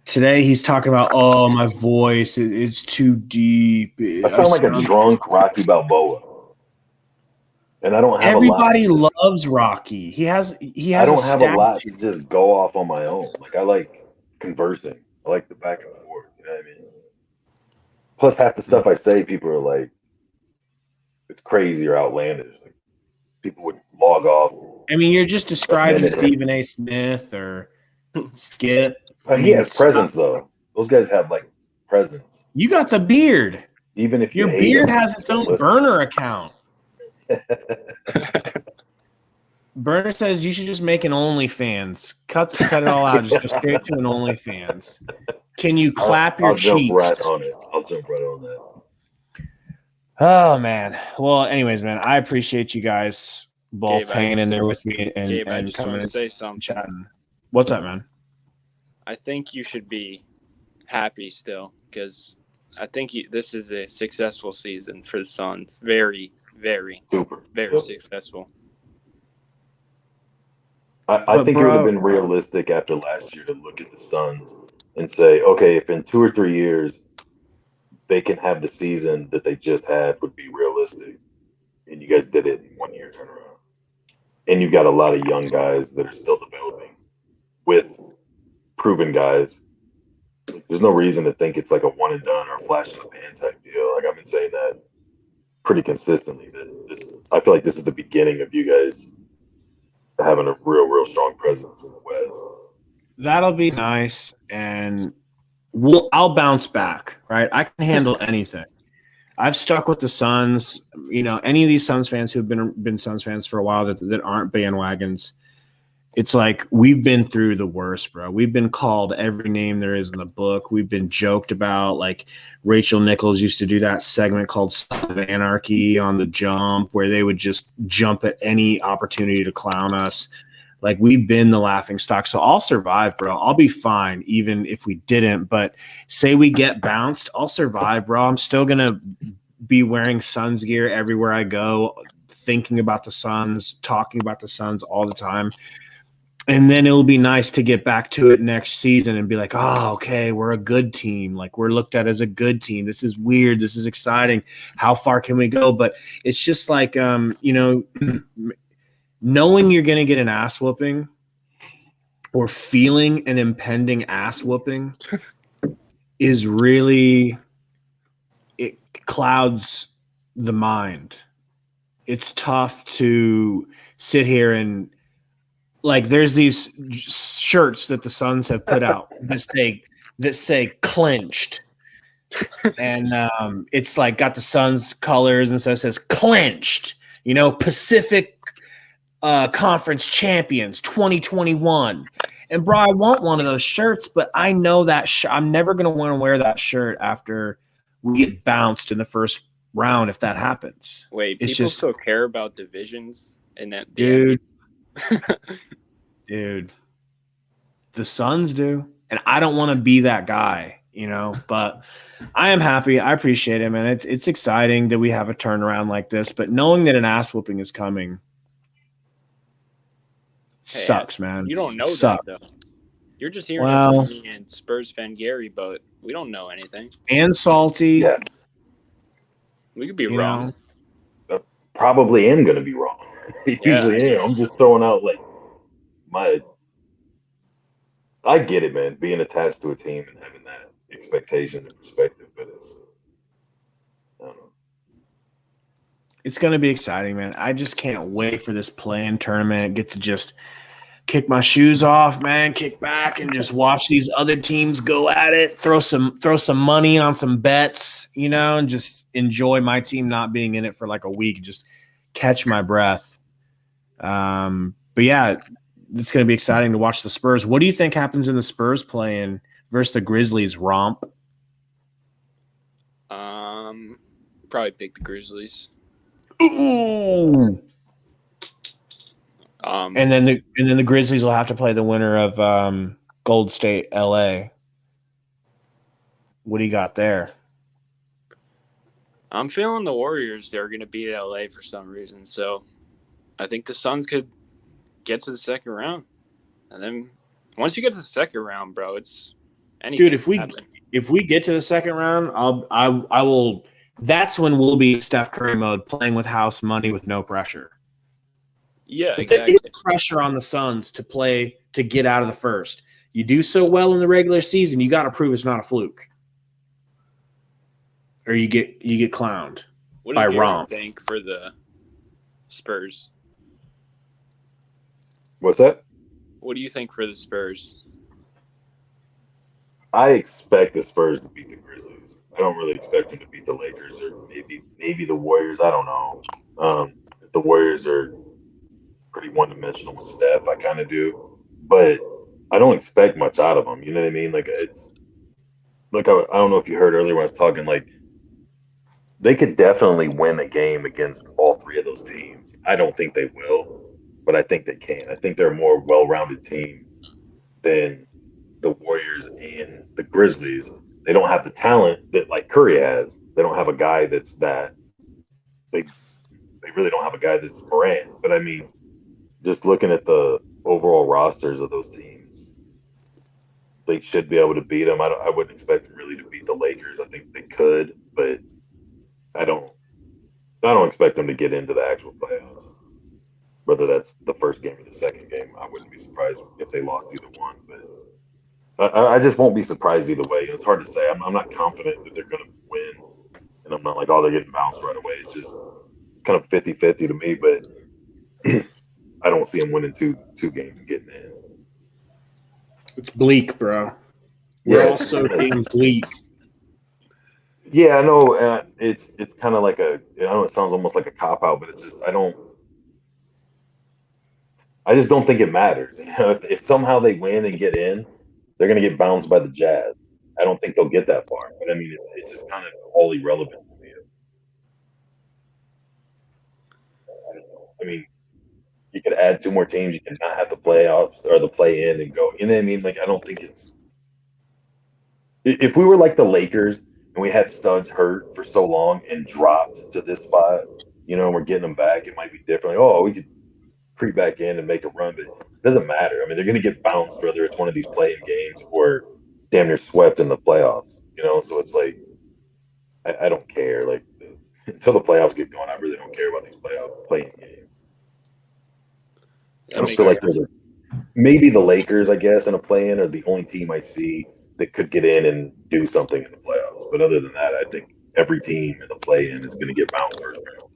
Today he's talking about, oh, my voice, it's too deep. I sound like a drunk Rocky Balboa. And I don't have Everybody a lot. loves Rocky. He has I don't have a lot statue. to just go off on my own. Like, I like conversing. I like the back and forth. You know what I mean? Plus, half the stuff I say, people are like, it's crazy or outlandish. Like, people would log off. I mean, you're just describing minute. Stephen A. Smith or Skip. He has presence, though. Those guys have, like, presence. You got the beard. Even if you Your hate beard them, has its own listen. burner account. Burner says you should just make an OnlyFans. Cut it all out. Just go straight to an OnlyFans. Can you clap your I'll jump cheeks? right on it. I'll jump right on that. Oh man. Well, anyways, man, I appreciate you guys both Gabe, hanging in there with me and, Gabe, I and just coming want to and say something. chatting. What's up, man? I think you should be happy still because I think this is a successful season for the Suns. Very, very, Super. very successful. I think it would have been realistic after last year to look at the Suns and say, okay, if in 2 or 3 years they can have the season that they just had, would be realistic. And you guys did it in 1 year turnaround. And you've got a lot of young guys that are still developing with proven guys. There's no reason to think it's like a one and done or a flash in the pan type deal. Like, I've been saying that pretty consistently. I feel like this is the beginning of you guys having a real strong presence in the West. That'll be nice, and I'll bounce back, right? I can handle anything. I've stuck with the Suns. You know, any of these Suns fans who've been Suns fans for a while that aren't bandwagons, it's like we've been through the worst, bro. We've been called every name there is in the book. We've been joked about. Like Rachel Nichols used to do that segment called Sons of Anarchy on The Jump, where they would just jump at any opportunity to clown us. Like, we've been the laughing stock. So I'll survive, bro. I'll be fine, even if we didn't. But say we get bounced, I'll survive, bro. I'm still going to be wearing Suns gear everywhere I go, thinking about the Suns, talking about the Suns all the time. And then it'll be nice to get back to it next season and be like, oh, okay, we're a good team. Like, we're looked at as a good team. This is weird. This is exciting. How far can we go? But it's just like, knowing you're going to get an ass whooping or feeling an impending ass whooping is really, it clouds the mind. It's tough to sit here and, like, there's these shirts that the Suns have put out that say clinched. And it's like got the Suns colors, and so it says clinched, Pacific Conference Champions 2021. And bro, I want one of those shirts, but I know that I'm never going to want to wear that shirt after we get bounced in the first round if that happens. Wait, it's people just still care about divisions and that, dude. Dude, the Suns do, and I don't want to be that guy, but I am happy. I appreciate it, man. It's exciting that we have a turnaround like this, but knowing that an ass whooping is coming sucks, man. You don't know that, though. You're just hearing it from me and Spurs fan Gary, but we don't know anything. And Salty. Yeah. We could be wrong. Probably am going to be wrong. Usually am. I'm just throwing out, like, I get it, man, being attached to a team and having that expectation and perspective, but I don't know. It's going to be exciting, man. I just can't wait for this play-in tournament. Get to just kick my shoes off, man, kick back and just watch these other teams go at it, throw some money on some bets, and just enjoy my team not being in it for like a week, just catch my breath. But yeah, it's going to be exciting to watch the Spurs. What do you think happens in the Spurs play-in versus the Grizzlies, Romp? Probably pick the Grizzlies. Ooh. And then the Grizzlies will have to play the winner of Gold State LA. What do you got there? I'm feeling the Warriors. They're going to beat LA for some reason. So I think the Suns could get to the second round. And then once you get to the second round, bro, it's anything. Dude, if we get to the second round, I will. That's when we'll be in Steph Curry mode, playing with house money with no pressure. Yeah, But there exactly. is pressure on the Suns to get out of the first. You do so well in the regular season, you got to prove it's not a fluke, or you get clowned. What by does Gary Rom. think for the Spurs? What's that? What do you think for the Spurs? I expect the Spurs to beat the Grizzlies. I don't really expect them to beat the Lakers or maybe the Warriors. I don't know. If the Warriors are pretty one-dimensional with Steph, I kind of do, but I don't expect much out of them. You know what I mean? Like it's like I don't know if you heard earlier when I was talking. Like they could definitely win a game against all three of those teams. I don't think they will, but I think they can. I think they're a more well-rounded team than the Warriors and the Grizzlies. They don't have the talent that like Curry has. They don't have a guy that's that. They really don't have a guy that's Morant. But I mean, just looking at the overall rosters of those teams, they should be able to beat them. I wouldn't expect them really to beat the Lakers. I think they could, but I don't. I don't expect them to get into the actual playoffs. Whether that's the first game or the second game, I wouldn't be surprised if they lost either one. But I just won't be surprised either way. It's hard to say. I'm not confident that they're going to win, and I'm not like, oh, they're getting bounced right away. It's kind of 50-50 to me, but I don't see them winning two games and getting in. It's bleak, bro. We're Yeah, all so damn bleak. Yeah, I know. It's kind of like I know it sounds almost like a cop out, but it's just I just don't think it matters. You know, if somehow they win and get in, they're going to get bounced by the Jazz. I don't think they'll get that far. But I mean, it's just kind of all irrelevant to me. I mean, you could add two more teams. You can not have the playoffs or the play in and go. You know what I mean? Like I don't think it's. If we were like the Lakers and we had studs hurt for so long and dropped to this spot, you know, and we're getting them back, it might be different. Like, oh, we could creep back in and make a run, but it doesn't matter. I mean, they're going to get bounced whether it's one of these play-in games or damn near swept in the playoffs. You know, so it's like I don't care. Like until the playoffs get going, I really don't care about these playoff play-in games. I just feel like there's maybe the Lakers, I guess, in a play-in are the only team I see that could get in and do something in the playoffs. But other than that, I think every team in the play-in is going to get bounced first round.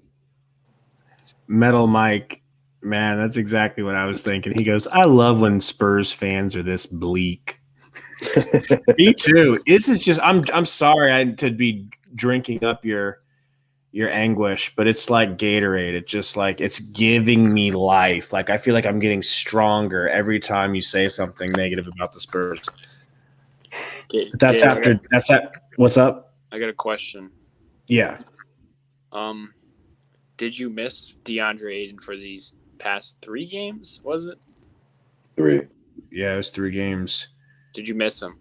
Metal Mike, man, that's exactly what I was thinking. He goes, I love when Spurs fans are this bleak. Me too. This is just I'm sorry to be drinking up your anguish, but it's like Gatorade. It's just like it's giving me life. Like I feel like I'm getting stronger every time you say something negative about the Spurs. That's what's up? I got a question. Yeah. Did you miss DeAndre Ayton for these past 3 games? Was it 3? Yeah, it was 3 games. Did you miss him?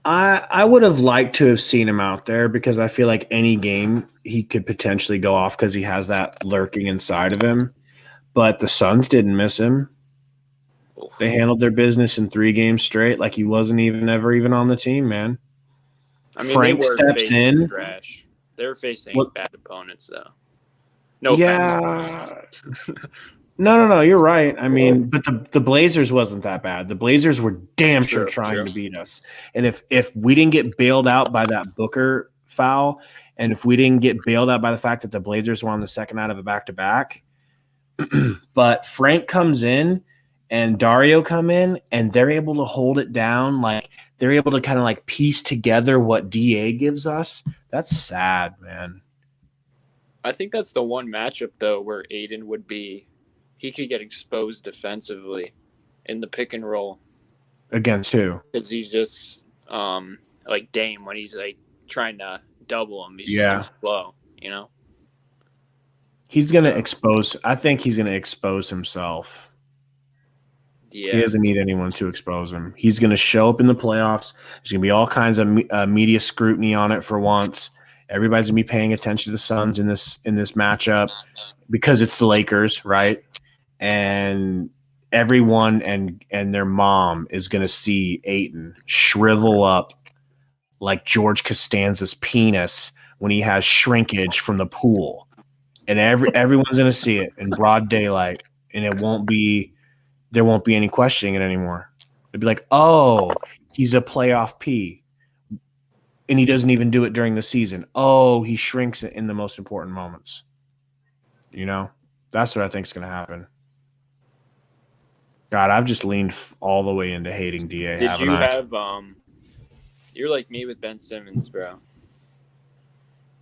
I would have liked to have seen him out there because I feel like any game he could potentially go off because he has that lurking inside of him. But the Suns didn't miss him. They handled their business in 3 games straight, like he wasn't ever even on the team, man. I mean, Frank they were steps in. Trash. They were facing bad opponents, though. No offense. No, you're right. I mean, but the Blazers wasn't that bad. The Blazers were damn sure trying to beat us. And if we didn't get bailed out by that Booker foul, and if we didn't get bailed out by the fact that the Blazers were on the second out of a back-to-back, but Frank comes in and Dario come in, and they're able to hold it down. Like they're able to kind of like piece together what DA gives us. That's sad, man. I think that's the one matchup though where Aiden would be. He could get exposed defensively in the pick and roll. Against who? Because he's just like Dame when he's like trying to double him. He's just too slow, you know? He's going to expose – I think he's going to expose himself. Yeah. He doesn't need anyone to expose him. He's going to show up in the playoffs. There's going to be all kinds of media scrutiny on it for once. Everybody's going to be paying attention to the Suns in this matchup because it's the Lakers, right? And everyone and their mom is going to see Ayton shrivel up like George Costanza's penis when he has shrinkage from the pool. And everyone's going to see it in broad daylight, and there won't be any questioning it anymore. It'd be like, oh, he's a playoff P, and he doesn't even do it during the season. Oh, he shrinks it in the most important moments. You know, that's what I think is going to happen. God, I've just leaned all the way into hating DA. Did you have you're like me with Ben Simmons, bro.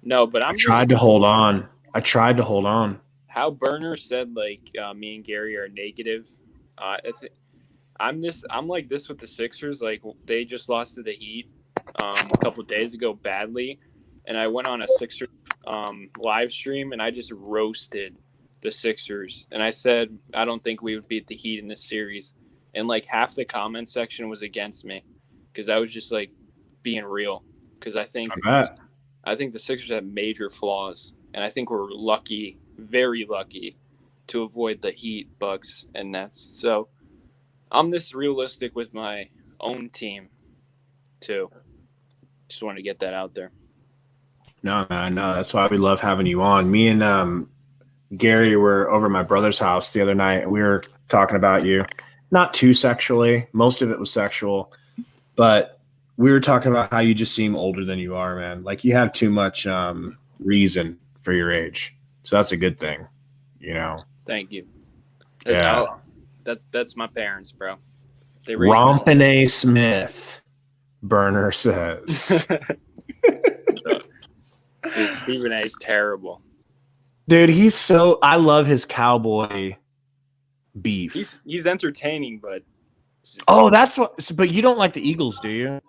No, but I tried to hold on. How Burner said, like, me and Gary are negative. I'm like this with the Sixers. Like, they just lost to the Heat a couple of days ago badly, and I went on a Sixers live stream and I just roasted the Sixers, and I said I don't think we would beat the Heat in this series, and like half the comment section was against me because I was just like being real, because I think the Sixers have major flaws, and I think we're lucky, very lucky, to avoid the Heat, Bucks, and Nets. So I'm this realistic with my own team too. Just want to get that out there. No, man, no, that's why we love having you on. Me and Gary were over at my brother's house the other night, and we were talking about you. Not too sexually. Most of it was sexual. But we were talking about how you just seem older than you are, man. Like, you have too much reason for your age. So that's a good thing, you know. Thank you. Yeah. That's my parents, bro. They Rompin' A. Smith, Burner says. Dude, Stephen A. is terrible. Dude, I love his cowboy beef. He's entertaining, but but you don't like the Eagles, do you?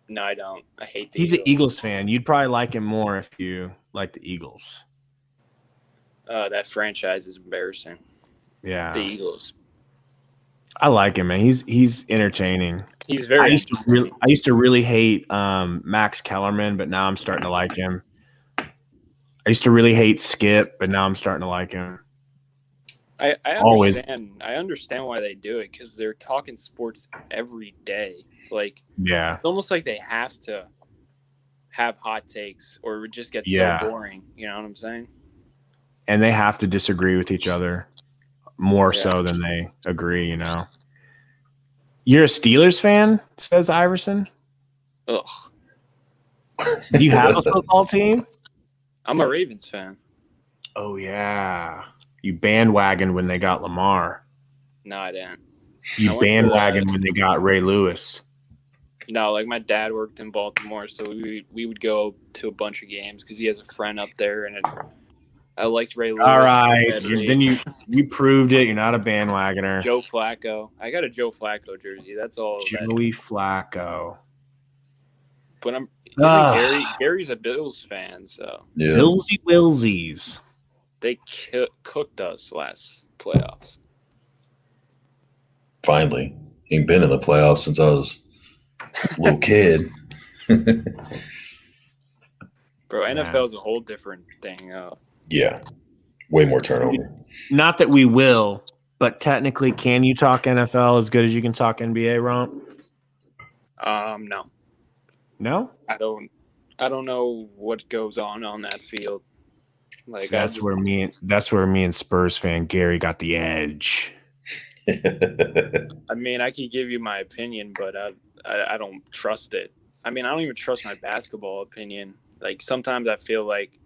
No, I don't. I hate the He's Eagles. an Eagles fan. You'd probably like him more if you like the Eagles. That franchise is embarrassing. Yeah. The Eagles. I like him, man. He's entertaining. He's very I used to really hate Max Kellerman, but now I'm starting to like him. I used to really hate Skip, but now I'm starting to like him. I understand why they do it, because they're talking sports every day. Like, yeah, it's almost like they have to have hot takes, or it would just get so boring. You know what I'm saying? And they have to disagree with each other more so than they agree. You know. You're a Steelers fan, says Iverson. Ugh. Do you have a football team? I'm a Ravens fan. Oh, yeah. You bandwagoned when they got Lamar. No, I didn't. You bandwagoned when they got Ray Lewis. No, like, my dad worked in Baltimore, so we would go to a bunch of games because he has a friend up there, and I liked Ray Lewis. All right. Then you proved it. You're not a bandwagoner. Joe Flacco. I got a Joe Flacco jersey. That's all. Joey Flacco. But Gary's a Bills fan, so Yeah. Billsy Wilsies. They cooked us last playoffs. Finally. Ain't been in the playoffs since I was a little kid. Bro, NFL is a whole different thing. Yeah. Way more turnover. Not that we will, but technically, can you talk NFL as good as you can talk NBA, Romp? No. No? I don't know what goes on that field. Like, that's where me and Spurs fan Gary got the edge. I mean, I could give you my opinion, but I don't trust it. I mean, I don't even trust my basketball opinion. Like, sometimes I feel like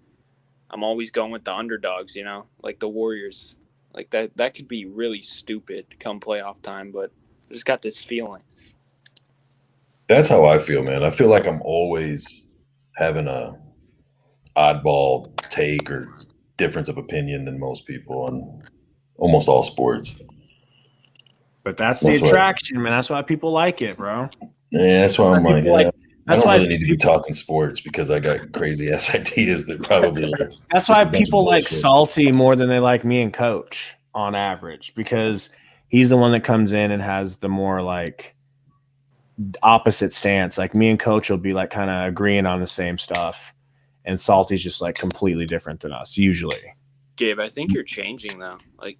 I'm always going with the underdogs, you know, like the Warriors. Like, that could be really stupid come playoff time, but I just got this feeling. That's how I feel, man. I feel like I'm always having a oddball take or difference of opinion than most people on almost all sports. But that's the attraction, man. That's why people like it, bro. Yeah, that's why I'm like, I don't really need to be talking sports because I got crazy ass ideas that probably. That's why people like Salty more than they like me and Coach on average, because He's the one that comes in and has the more like opposite stance. Like me and Coach will be like kind of agreeing on the same stuff, and Salty's just like completely different than us usually. Gabe, I think you're changing though. Like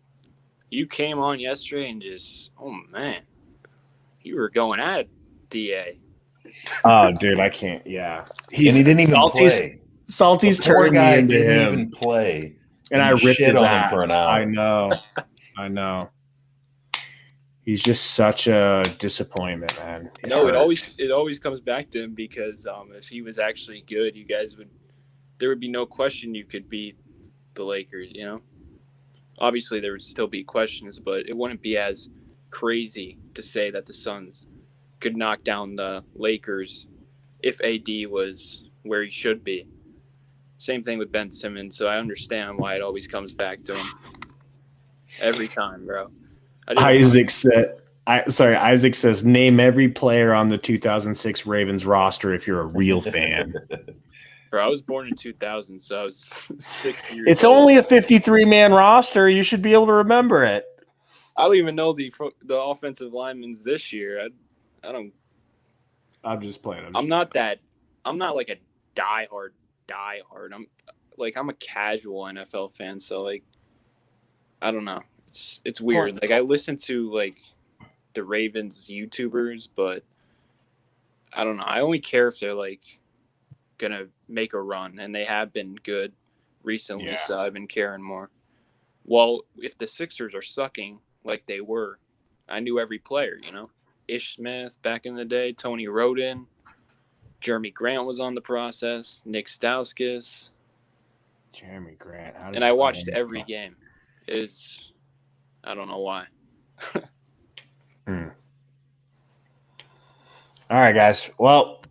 you came on yesterday and just, oh man, you were going at DA. Oh, dude, I can't. Yeah, And he didn't even play. Salty's The poor turning me guy into didn't him, even play. and I you ripped shit his on ass. him for an hour. I know. He's just such a disappointment, man. No, it hurts. always comes back to him because if he was actually good, there would be no question you could beat the Lakers. You know, obviously there would still be questions, but it wouldn't be as crazy to say that the Suns could knock down the Lakers if AD was where he should be. Same thing with Ben Simmons, so I understand why it always comes back to him every time, bro. Isaac says, name every player on the 2006 Ravens roster if you're a real fan. Bro, I was born in 2000, so I was 6 years It's old. only a 53-man roster. You should be able to remember it. I don't even know the offensive linemen this year. I don't. I'm just playing. I'm not like a diehard. I'm a casual NFL fan, so like I don't know. It's weird. Like I listen to like the Ravens YouTubers, but I don't know. I only care if they're like gonna make a run, and they have been good recently, so I've been caring more. Well, if the Sixers are sucking like they were, I knew every player, you know. Ish Smith back in the day, Tony Roden, Jeremy Grant was on the process, Nick Stauskas. Jeremy Grant. And I watched every game. I don't know why. All right, guys. Well,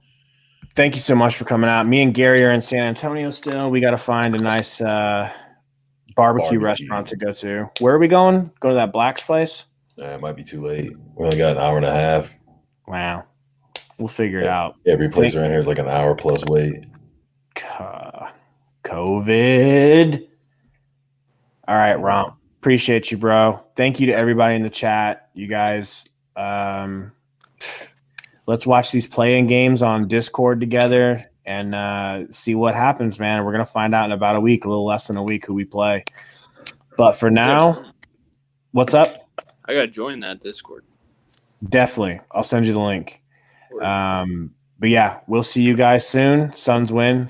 thank you so much for coming out. Me and Gary are in San Antonio still. We got to find a nice barbecue restaurant to go to. Where are we going? Go to that Black's place? It might be too late. We only got an hour and a half. Wow. We'll figure it out. Every place around here is like an hour plus wait. COVID. All right, Rom. Appreciate you, bro. Thank you to everybody in the chat. You guys, let's watch these play-in games on Discord together and see what happens, man. We're going to find out in about a week, a little less than a week, who we play. But for now, what's up? I got to join that Discord. Definitely. I'll send you the link. But yeah, we'll see you guys soon. Suns win.